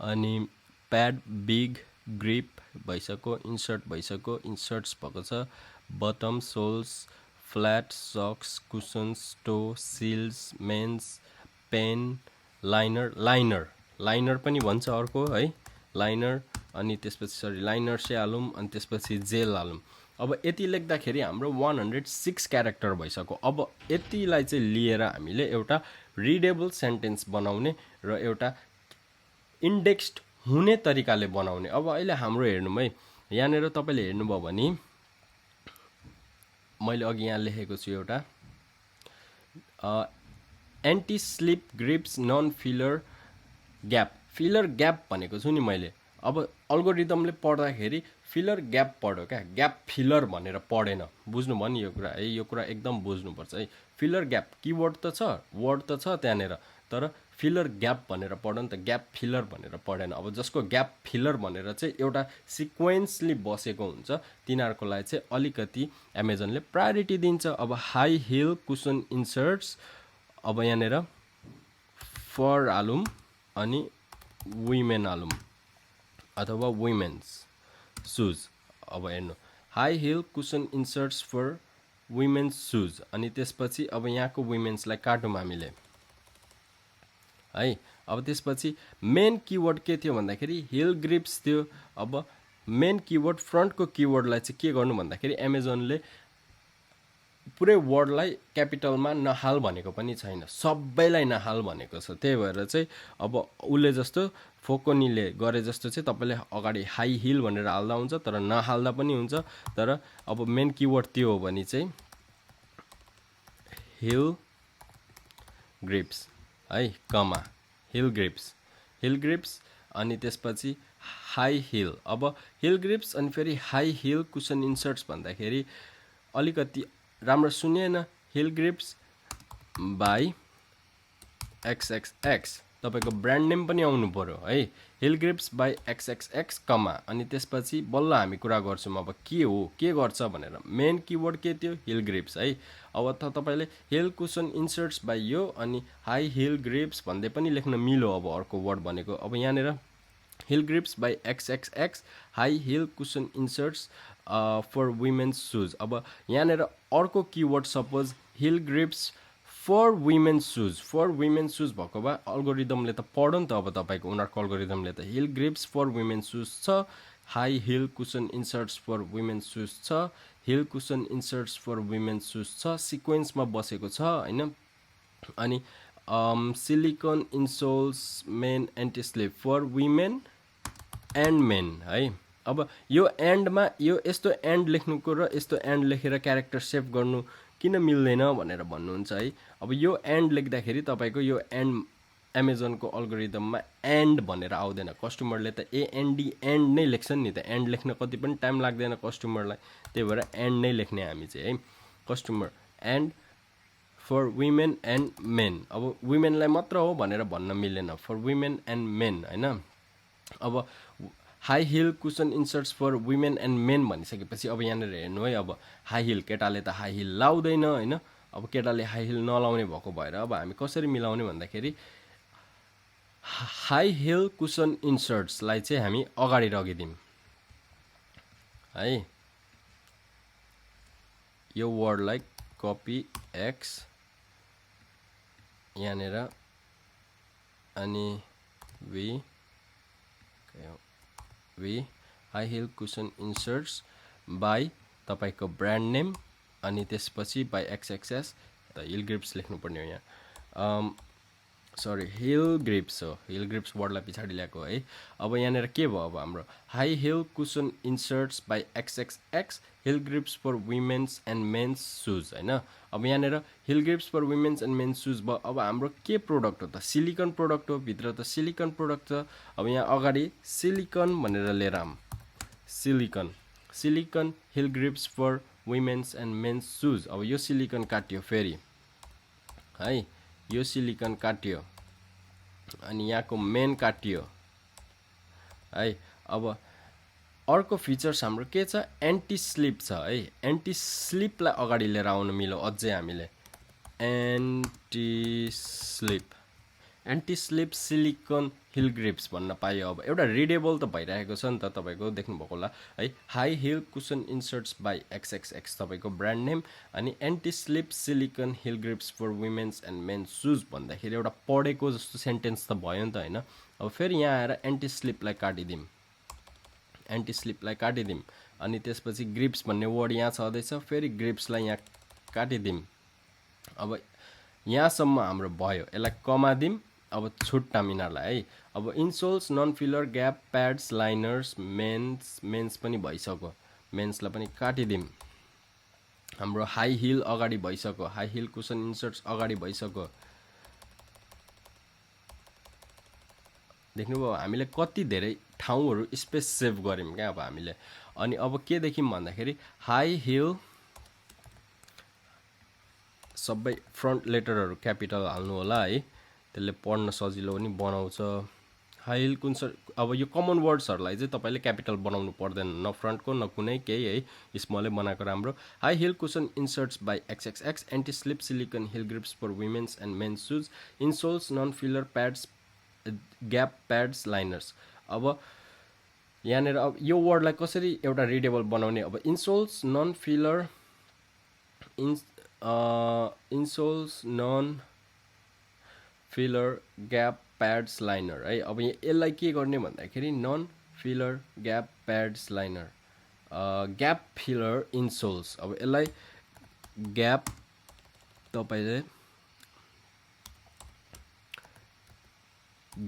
अनि प्याड, बिग, ग्रिप भइसक्यो, इन्सर्ट भइसक्यो, इन्सर्ट्स भएको छ, बटम, सोल्स, फ्ल्याट, सक्स, कुसन्स, टो, सिल्स, मेन्स, पेन, लाइनर पनि भन्छ अर्को है, लाइनर। अनि त्यसपछि लाइनर चाहिँ हालौँ, अनि त्यसपछि जेल हालौँ। अब यति लेख्दाखेरि हाम्रो 106 क्यारेक्टर भइसक्यो। अब यतिलाई चाहिँ लिएर हामीले एउटा रिडेबल सेन्टेन्स बनाउने र एउटा इन्डेक्स्ड हुने तरिकाले बनाउने। अब अहिले हाम्रो हेर्नु है, यहाँनिर तपाईँले हेर्नुभयो भने मैले अघि यहाँ लेखेको छु एउटा anti slip grips non filler gap. Filler gap भनेको छु नि मैले। अब अल्गोरिदमले पढ्दाखेरि फिलर ग्याप पढ्यो क्या, ग्याप फिलर भनेर पढेन। बुझ्नुभयो नि यो कुरा है, यो कुरा एकदम बुझ्नुपर्छ है। फिलर ग्याप किवर्ड त छ, वर्ड त छ त्यहाँनिर, तर फिलर ग्याप भनेर पढ्यो नि त, ग्याप फिलर भनेर पढेन। अब जसको ग्याप फिलर भनेर चाहिँ एउटा सिक्वेन्सली बसेको हुन्छ तिनीहरूको लागि चाहिँ अलिकति एमाजोनले प्रायोरिटी दिन्छ। अब हाई हिल कुसन इन्सर्ट्स, अब यहाँनिर फर हालौँ अनि वुमेन हालौँ अथवा वुमेन्स सुज। अब हेर्नु high heel cushion inserts for women's shoes. अनि त्यसपछि अब यहाँको वुमेन्सलाई काटौँ हामीले है। अब त्यसपछि मेन किवर्ड के थियो भन्दाखेरि हिल ग्रिप्स थियो। अब मेन किवर्ड फ्रन्टको किवर्डलाई चाहिँ के गर्नु भन्दाखेरि एमाजोनले पुरै वर्डलाई क्यापिटलमा नहाल भनेको पनि छैन, सबैलाई नहाल भनेको छ। त्यही भएर चाहिँ अब उसले जस्तो फोकोनीले गरे जस्तो चाहिँ तपाईँले अगाडि हाई हिल भनेर हाल्दा हुन्छ, तर नहाल्दा पनि हुन्छ। तर अब मेन किवर्ड त्यो हो भने चाहिँ हिल ग्रिप्स है, कमा हिल ग्रिप्स अनि त्यसपछि हाई हिल। अब हिल ग्रिप्स अनि फेरि हाई हिल कुसन इन्सर्ट्स भन्दाखेरि अलिकति राम्रो सुनिएन। हिल ग्रिप्स बाई XXX, तपाईँको ब्रान्ड नेम पनि आउनु पऱ्यो है। हिल ग्रिप्स बाई XXX कमा, अनि त्यसपछि बल्ल हामी कुरा गर्छौँ अब के हो, के गर्छ भनेर। मेन किवर्ड के थियो, हिल ग्रिप्स है। अब त तपाईँले हिल कुसन इन्सर्ट्स बाई यो अनि हाई हिल ग्रिप्स भन्दै पनि लेख्न मिलो। अब अर्को वर्ड भनेको अब यहाँनिर heel grips by XXX high heel cushion inserts for women's shoes. अब यहाँनिर अर्को keyword suppose heel grips for women's shoes भएको भए अल्गोरिदमले त पढ्यो नि त। अब तपाईँको उनीहरूको अल्गोरिदमले त heel grips for women's shoes छ, high heel cushion inserts for women's shoes छ, heel cushion inserts for women's shoes छ, सिक्वेन्समा बसेको छ होइन। अनि silicone insoles men anti slip for women and men है। अब यो एन्डमा यो यस्तो एन्ड लेख्नुको र यस्तो एन्ड लेखेर क्यारेक्टर सेभ गर्नु किन मिल्दैन भनेर भन्नुहुन्छ है। अब यो एन्ड लेख्दाखेरि तपाईँको यो एन्ड एमाजोनको अल्गोरिदममा एन्ड भनेर आउँदैन। कस्टमरले त एएनडी एन्ड नै लेख्छन् नि त, एन्ड लेख्न कति पनि टाइम लाग्दैन कस्टमरलाई। त्यही भएर एन्ड नै लेख्ने हामी चाहिँ है। Customer and for women and men. अब वुमेनलाई मात्र हो भनेर भन्न मिलेन, फर वुमेन एन्ड मेन होइन। अब high heel cushion inserts for women and men भनिसकेपछि अब यहाँनिर हेर्नु है। अब हाई हिल, केटाले त हाई हिल लाउँदैन होइन। अब केटाले हाई हिल नलाउने भएको भएर अब हामी कसरी मिलाउने भन्दाखेरि हाई हिल कुसन इन्सर्ट्सलाई चाहिँ हामी अगाडि लगिदिउँ है। यो वर्डलाई कपी एक्स यहाँनिर अनि we high heel cushion inserts by तपाईँको ब्रान्ड नेम अनि त्यसपछि बाई XXS त हिल ग्रिप्स लेख्नुपर्ने हो यहाँ सरी हिल ग्रिप्स हो हिल ग्रिप्स वर्डलाई पछाडि ल्याएको है अब यहाँनिर के भयो अब हाम्रो high heel cushion inserts by XXX heel grips for women's and men's shoes होइन अब यहाँनिर heel grips for women's and men's shoes भयो अब हाम्रो के प्रोडक्ट हो त सिलिकन प्रोडक्ट हो भित्र त सिलिकन प्रोडक्ट छ अब यहाँ अगाडि सिलिकन भनेर लिएर आऊँ silicone heel grips for women's and men's shoes अब यो सिलिकन काट्यो फेरि है यो सिलिकन काट्यो अनि यहाँको मेन काट्यो है अब अर्को फिचर्स हाम्रो के छ एन्टी स्लिप छ है एन्टी स्लिपलाई अगाडि लिएर आउनु मिल्यो अझै हामीले anti slip silicone heel grips भन्न पायो अब एउटा रिडेबल त भइरहेको छ नि त तपाईँको देख्नुभएको होला है high heel cushion inserts by XXX तपाईँको ब्रान्ड नेम अनि anti slip silicone heel grips for women's and men's shoes भन्दाखेरि एउटा पढेको जस्तो सेन्टेन्स त भयो नि त होइन अब फेरि यहाँ आएर एन्टी स्लिपलाई काटिदिउँ अनि त्यसपछि ग्रिप्स भन्ने वर्ड यहाँ छँदैछ फेरि ग्रिप्सलाई यहाँ काटिदिउँ अब यहाँसम्म हाम्रो भयो यसलाई कमा दिउँ अब छुट्टा यिनीहरूलाई है अब insoles non filler gap pads liners men's पनि भइसक्यो मेन्सलाई पनि काटिदिउँ हाम्रो हाई हिल अगाडि भइसक्यो हाई हिल कुसन इन्सर्ट्स अगाडि भइसक्यो देख्नुभयो हामीले कति धेरै ठाउँहरू स्पेस सेभ गऱ्यौँ क्या अब हामीले अनि अब के देखिम भन्दाखेरि हाई हिल सबै फ्रन्ट लेटरहरू क्यापिटल हाल्नु होला है त्यसले पढ्न सजिलो पनि बनाउँछ हाई हिल कुन अब यो कमन वर्ड्सहरूलाई चाहिँ तपाईँले क्यापिटल बनाउनु पर्दैन न फ्रन्टको न कुनै केही है स्मलै बनाएको राम्रो high heel cushion inserts by XXX anti slip silicone heel grips for women's and men's shoes insoles non filler pads gap pads liners अब यहाँनिर अब यो वर्डलाई कसरी एउटा रिडेबल बनाउने अब insoles non filler insoles non filler gap pads liner है अब यसलाई के गर्ने भन्दाखेरि non filler gap pads liner gap filler insoles अब यसलाई ग्याप तपाईँले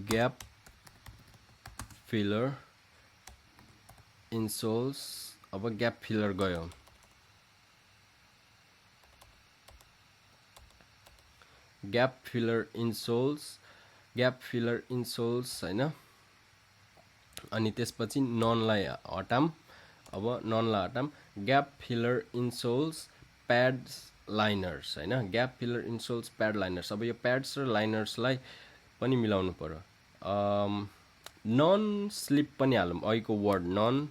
ग्याप फिलर इन्सोल्स अब ग्याप फिलर गयो ग्याप फिलर इन्सोल्स होइन अनि त्यसपछि ननलाई हटाम अब ननलाई हटाम gap filler insoles pads liners होइन gap filler insoles pad liners अब यो प्याड्स र लाइनर्सलाई पनि मिलाउनु पर्यो नन स्लिप पनि हालौँ अहिलेको वर्ड नन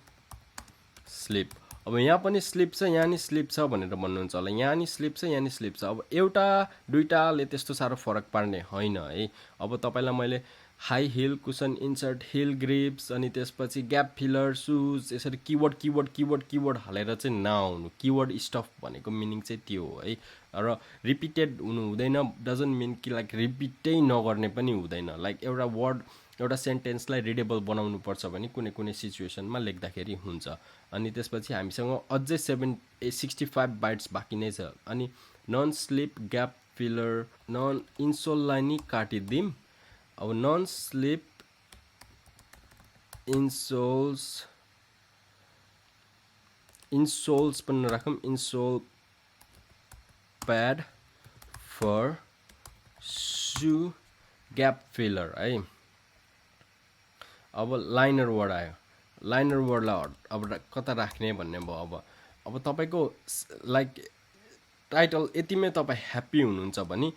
स्लिप अब यहाँ पनि स्लिप छ यहाँ नि स्लिप छ भनेर भन्नुहुन्छ होला यहाँ नि स्लिप छ यहाँ नि स्लिप छ अब एउटा दुईटाले त्यस्तो साह्रो फरक पार्ने होइन है अब तपाईँलाई मैले high heel cushion insert heel grips अनि त्यसपछि ग्याप फिलर सुज यसरी किवर्ड हालेर चाहिँ नआउनु किवर्ड स्टफ भनेको मिनिङ चाहिँ त्यो हो है र रिपिटेड हुनु हुँदैन डजन्ट मिन कि लाइक रिपिटै नगर्ने पनि हुँदैन लाइक एउटा वर्ड एउटा सेन्टेन्सलाई रिडेबल बनाउनु पर्छ भने कुनै कुनै सिचुएसनमा लेख्दाखेरि हुन्छ अनि त्यसपछि हामीसँग अझै 65 बाइट्स बाँकी नै छ अनि non slip gap filler non इन्सोललाई नि काटिदिउँ अब नन स्लिप इन्सोल्स पनि नराखौँ insole pad for shoe gap filler है अब लाइनर वर्ड आयो लाइनर वर्डलाई अब कता राख्ने भन्ने भयो अब तपाईँको लाइक टाइटल यतिमै तपाईँ ह्याप्पी हुनुहुन्छ भने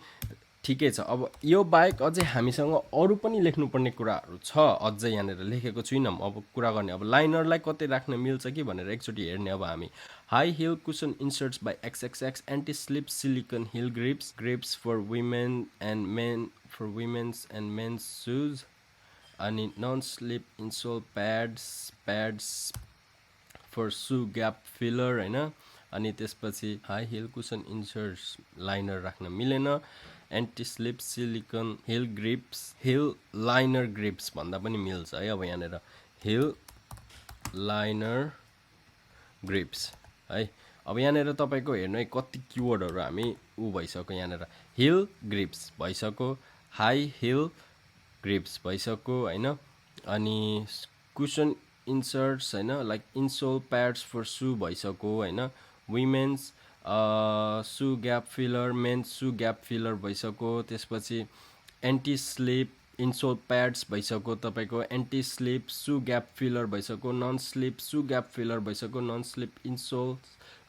ठिकै छ अब यो बाहेक अझै हामीसँग अरू पनि लेख्नुपर्ने कुराहरू छ अझै यहाँनिर लेखेको छुइनँ अब कुरा गर्ने अब लाइनरलाई कतै राख्न मिल्छ कि भनेर एकचोटि हेर्ने अब हामी high heel cushion inserts by XXX anti slip silicone heel grips for women's and men's shoes अनि non slip insole pads for shoe gap filler होइन अनि त्यसपछि high heel cushion inserts liner राख्न मिलेन anti slip silicone heel liner grips भन्दा पनि मिल्छ है अब यहाँनिर हिल लाइनर ग्रिप्स है अब यहाँनिर तपाईँको हेर्नु है कति किवर्डहरू हामी भइसक्यो। यहाँनिर हिल ग्रिप्स भइसक्यो, हाई हिल ग्रिप्स भइसक्यो होइन, अनि कुसन इन्सर्ट्स होइन, लाइक इन्सोल प्याड्स फर सु भइसक्यो होइन, विमेन्स सु ग्याप फिलर, मेन्स सु ग्याप फिलर भइसक्यो। त्यसपछि एन्टी स्लिप इन्सोल प्याड्स भइसक्यो तपाईँको, एन्टी स्लिप सु ग्याप फिलर भइसक्यो, नन स्लिप सु ग्याप फिलर भइसक्यो, non slip insole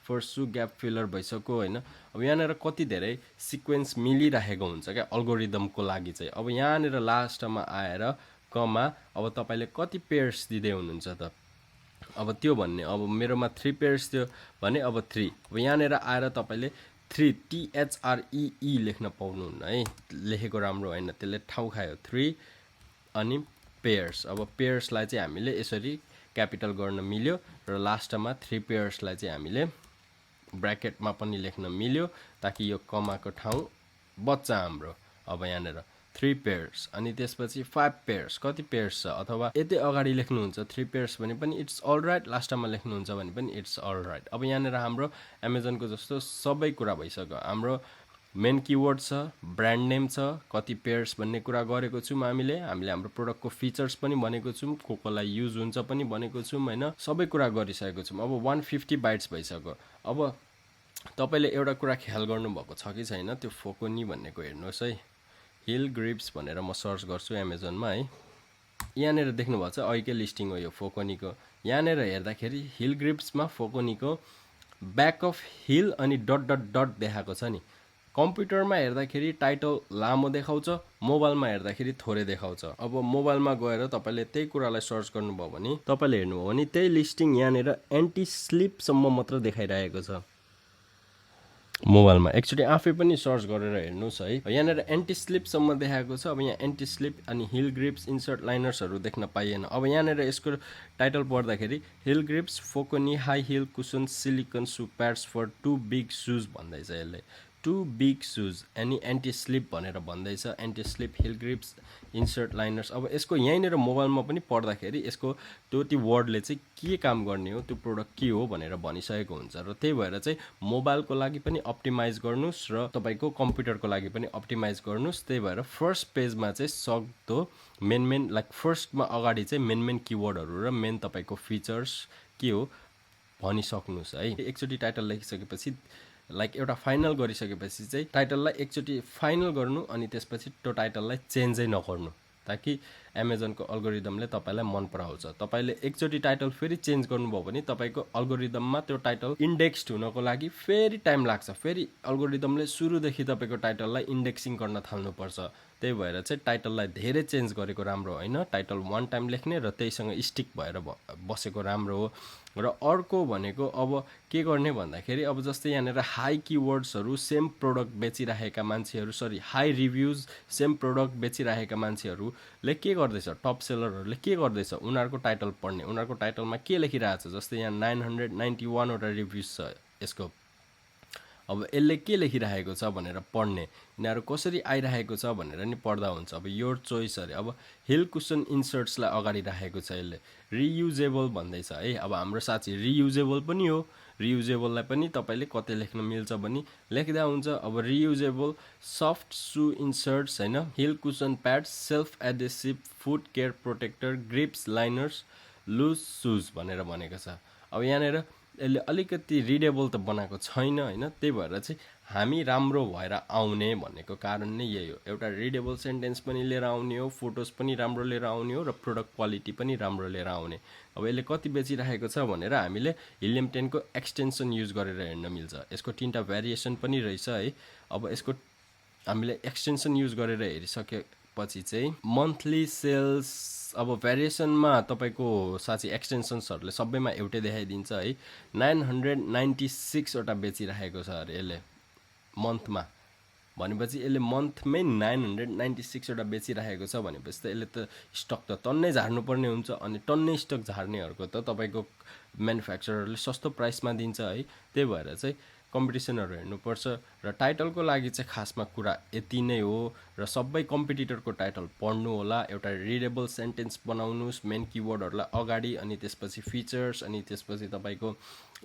for shoe gap filler भइसक्यो होइन। अब यहाँनिर कति धेरै सिक्वेन्स मिलिरहेको हुन्छ क्या अल्गोरिदमको लागि चाहिँ। अब यहाँनिर लास्टमा आएर कमा अब तपाईँले कति पेयर्स दिँदै हुनुहुन्छ त, अब त्यो भन्ने। अब मेरोमा 3 पेयर्स थियो भने अब 3, अब यहाँनिर आएर तपाईँले 3 THREE लेख्न पाउनुहुन्न है, लेखेको राम्रो होइन, त्यसले ठाउँ खायो। 3 अनि पेयर्स, अब पेयर्सलाई चाहिँ हामीले यसरी क्यापिटल गर्न मिल्यो र लास्टमा 3 पेयर्सलाई चाहिँ हामीले ब्र्याकेटमा पनि लेख्न मिल्यो ताकि यो कमाको ठाउँ बच्चा हाम्रो। अब यहाँनिर 3 पेयर्स अनि त्यसपछि 5 पेयर्स, कति पेयर्स छ, अथवा यति अगाडि लेख्नुहुन्छ 3 पेयर्स भने पनि इट्स अल राइट, लास्टमा लेख्नुहुन्छ भने पनि इट्स अल राइट। अब यहाँनिर हाम्रो एमाजोनको जस्तो सबै कुरा भइसक्यो। हाम्रो मेन किवर्ड छ, ब्रान्ड नेम छ, कति पेयर्स भन्ने कुरा गरेको छौँ हामीले हाम्रो प्रोडक्टको फिचर्स पनि भनेको छौँ, कोलाई युज हुन्छ पनि भनेको छौँ होइन, सबै कुरा गरिसकेको छौँ। अब 150 बाइट्स भइसक्यो। अब तपाईँले एउटा कुरा ख्याल गर्नुभएको छ कि छैन, त्यो फोकोनी भन्नेको हेर्नुहोस् है, हिल ग्रिप्स भनेर म सर्च गर्छु एमाजोनमा है, यहाँनिर देख्नुभएको छ अहिलेकै लिस्टिङ हो यो फोकोनीको। यहाँनिर हेर्दाखेरि हिल ग्रिप्समा फोकोनीको ब्याक अफ हिल अनि डट डट डट देखाएको छ नि। कम्प्युटरमा हेर्दाखेरि टाइटल लामो देखाउँछ, मोबाइलमा हेर्दाखेरि थोरै देखाउँछ। अब मोबाइलमा गएर तपाईँले त्यही कुरालाई सर्च गर्नुभयो भने तपाईँले हेर्नुभयो भने त्यही लिस्टिङ यहाँनिर एन्टी स्लिपसम्म मात्र देखाइरहेको छ मोबाइलमा। एकचोटि आफै पनि सर्च गरेर हेर्नुहोस् है, यहाँनिर एन्टी स्लिपसम्म देखाएको छ। अब यहाँ एन्टी स्लिप अनि हिल ग्रिप्स इन्सर्ट लाइनर्सहरू देख्न पाइएन। अब यहाँनिर यसको टाइटल पढ्दाखेरि हिल ग्रिप्स फोकोनी high heel cushion silicone shoe pads for 2 big shoes भन्दैछ यसले, 2 बिग सुज अनि एन्टी स्लिप भनेर भन्दैछ, anti slip heel grips insert liners. अब यसको यहीँनिर मोबाइलमा पनि पढ्दाखेरि यसको त्यो वर्डले चाहिँ के काम गर्ने हो, त्यो प्रोडक्ट के हो भनेर भनिसकेको हुन्छ। र त्यही भएर चाहिँ मोबाइलको लागि पनि अप्टिमाइज गर्नुहोस् र तपाईँको कम्प्युटरको लागि पनि अप्टिमाइज गर्नुहोस्। त्यही भएर फर्स्ट पेजमा चाहिँ सक्दो मेन लाइक फर्स्टमा अगाडि चाहिँ मेन किवर्डहरू र मेन तपाईँको फिचर्स के हो भनिसक्नुहोस् है। एकचोटि टाइटल लेखिसकेपछि लाइक एउटा फाइनल गरिसकेपछि चाहिँ टाइटललाई एकचोटि फाइनल गर्नु अनि त्यसपछि त्यो टाइटललाई चेन्जै नगर्नु, ताकि एमाजोनको अल्गोरिदमले तपाईँलाई मन पराउँछ। तपाईँले एकचोटि टाइटल फेरि चेन्ज गर्नुभयो भने तपाईँको अल्गोरिदममा त्यो टाइटल इन्डेक्स्ड हुनको लागि फेरि टाइम लाग्छ। फेरि अल्गोरिदमले सुरुदेखि तपाईँको टाइटललाई इन्डेक्सिङ गर्न थाल्नुपर्छ। त्यही भएर चाहिँ टाइटललाई धेरै चेन्ज गरेको राम्रो होइन, टाइटल 1 टाइम लेख्ने र त्यहीसँग स्टिक भएर बसेको राम्रो हो। र अर्को भनेको अब के गर्ने भन्दाखेरि अब जस्तै यहाँनिर हाई किवर्ड्सहरू सेम प्रोडक्ट बेचिरहेका मान्छेहरू, हाई रिभ्युज सेम प्रोडक्ट बेचिरहेका मान्छेहरूले के गर्दैछ, टप सेलरहरूले के गर्दैछ, उनीहरूको टाइटल पढ्ने, उनीहरूको टाइटलमा के लेखिरहेको छ। जस्तै यहाँ 991 वटा रिभ्युज छ यसको, अब यसले के लेखिरहेको छ भनेर पढ्ने, यिनीहरू कसरी आइरहेको छ भनेर नि पढ्दा हुन्छ। अब योर चोइस अरे। अब हिल कुसन इन्सर्ट्सलाई अगाडि राखेको छ यसले, रियुजेबल भन्दैछ है। अब हाम्रो साथी रियुजेबल पनि हो, रियुजेबललाई पनि तपाईँले कतै लेख्न मिल्छ भने लेख्दा हुन्छ। अब रियुजेबल सफ्ट सु इन्सर्ट्स होइन, heel cushion pads self adhesive foot care protector grips liners loose shoes भनेर भनेको छ। अब यहाँनिर यसले अलिकति रिडेबल त बनाएको छैन होइन, त्यही भएर चाहिँ हामी राम्रो भएर आउने भनेको कारण नै यही हो। एउटा रिडेबल सेन्टेन्स पनि लिएर आउने हो, फोटोज पनि राम्रो लिएर आउने हो र प्रोडक्ट क्वालिटी पनि राम्रो लिएर आउने। अब यसले कति बेचिरहेको छ भनेर हामीले हिलियम 10 को एक्सटेन्सन युज गरेर हेर्न मिल्छ। यसको 3टा भेरिएसन पनि रहेछ है। अब यसको हामीले एक्सटेन्सन युज गरेर हेरिसकेपछि चाहिँ मन्थली सेल्स, अब भेरिएसनमा तपाईँको साँच्चै एक्सटेन्सन्सहरूले सबैमा एउटै देखाइदिन्छ है। 996 वटा बेचिरहेको छ अरे यसले मन्थमा, भनेपछि यसले मन्थमै 996 वटा बेचिरहेको छ भनेपछि त यसले त स्टक त टन्नै झार्नुपर्ने हुन्छ। अनि टन्नै स्टक झार्नेहरूको त तपाईँको म्यानुफ्याक्चररले सस्तो प्राइसमा दिन्छ है। त्यही भएर चाहिँ कम्पिटिसनहरू हेर्नुपर्छ। र टाइटलको लागि चाहिँ खासमा कुरा यति नै हो। र सबै कम्पिटिटरको टाइटल पढ्नु होला, एउटा रिडेबल सेन्टेन्स बनाउनुहोस्, मेन किवर्डहरूलाई अगाडि, अनि त्यसपछि फिचर्स, अनि त्यसपछि तपाईँको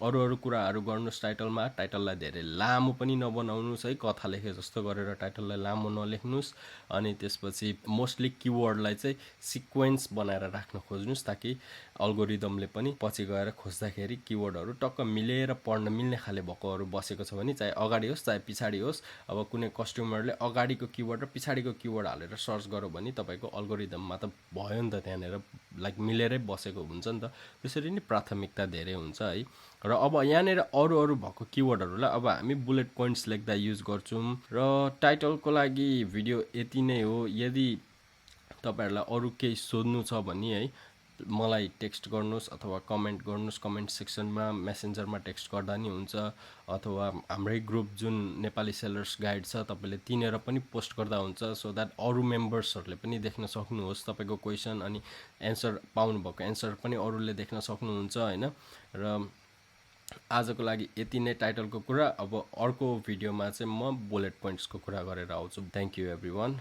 अरू कुराहरू गर्नुहोस् टाइटलमा। टाइटललाई धेरै लामो पनि नबनाउनुहोस् है, कथा लेखे जस्तो गरेर टाइटललाई लामो नलेख्नुहोस्। अनि त्यसपछि मोस्टली किवर्डलाई चाहिँ सिक्वेन्स बनाएर राख्न खोज्नुहोस्, ताकि अल्गोरिदमले पनि पछि गएर खोज्दाखेरि किवर्डहरू टक्क मिलेर पढ्न मिल्ने खाले भएकोहरू बसेको छ भने, चाहे अगाडि होस् चाहे पछाडि होस्, अब कुनै कस्टमरले अगाडिको किवर्ड र पछाडिको किवर्ड हालेर सर्च गर्यो भने तपाईँको अल्गोरिदममा त भयो नि त, त्यहाँनिर लाइक मिलेरै बसेको हुन्छ नि त। त्यसरी नै प्राथमिकता धेरै हुन्छ है। र अब यहाँनिर अरू भएको किवर्डहरूलाई अब हामी बुलेट पोइन्ट्स लेख्दा युज गर्छौँ। र टाइटलको लागि भिडियो यति नै हो। यदि तपाईँहरूलाई अरू केही सोध्नु छ भने है, मलाई टेक्स्ट गर्नुहोस् अथवा कमेन्ट गर्नुहोस्, कमेन्ट सेक्सनमा मेसेन्जरमा टेक्स्ट गर्दा नि हुन्छ, अथवा हाम्रै ग्रुप जुन नेपाली सेलर्स गाइड छ तपाईँले तिनेर पनि पोस्ट गर्दा हुन्छ, सो द्याट अरू मेम्बर्सहरूले पनि देख्न सक्नुहोस् तपाईँको क्वेसन, अनि एन्सर पाउनुभएको एन्सर पनि अरूले देख्न सक्नुहुन्छ होइन। र आजको लागि यति नै टाइटलको कुरा। अब अर्को भिडियोमा चाहिँ म बुलेट पोइन्ट्सको कुरा गरेर आउँछु। Thank you everyone.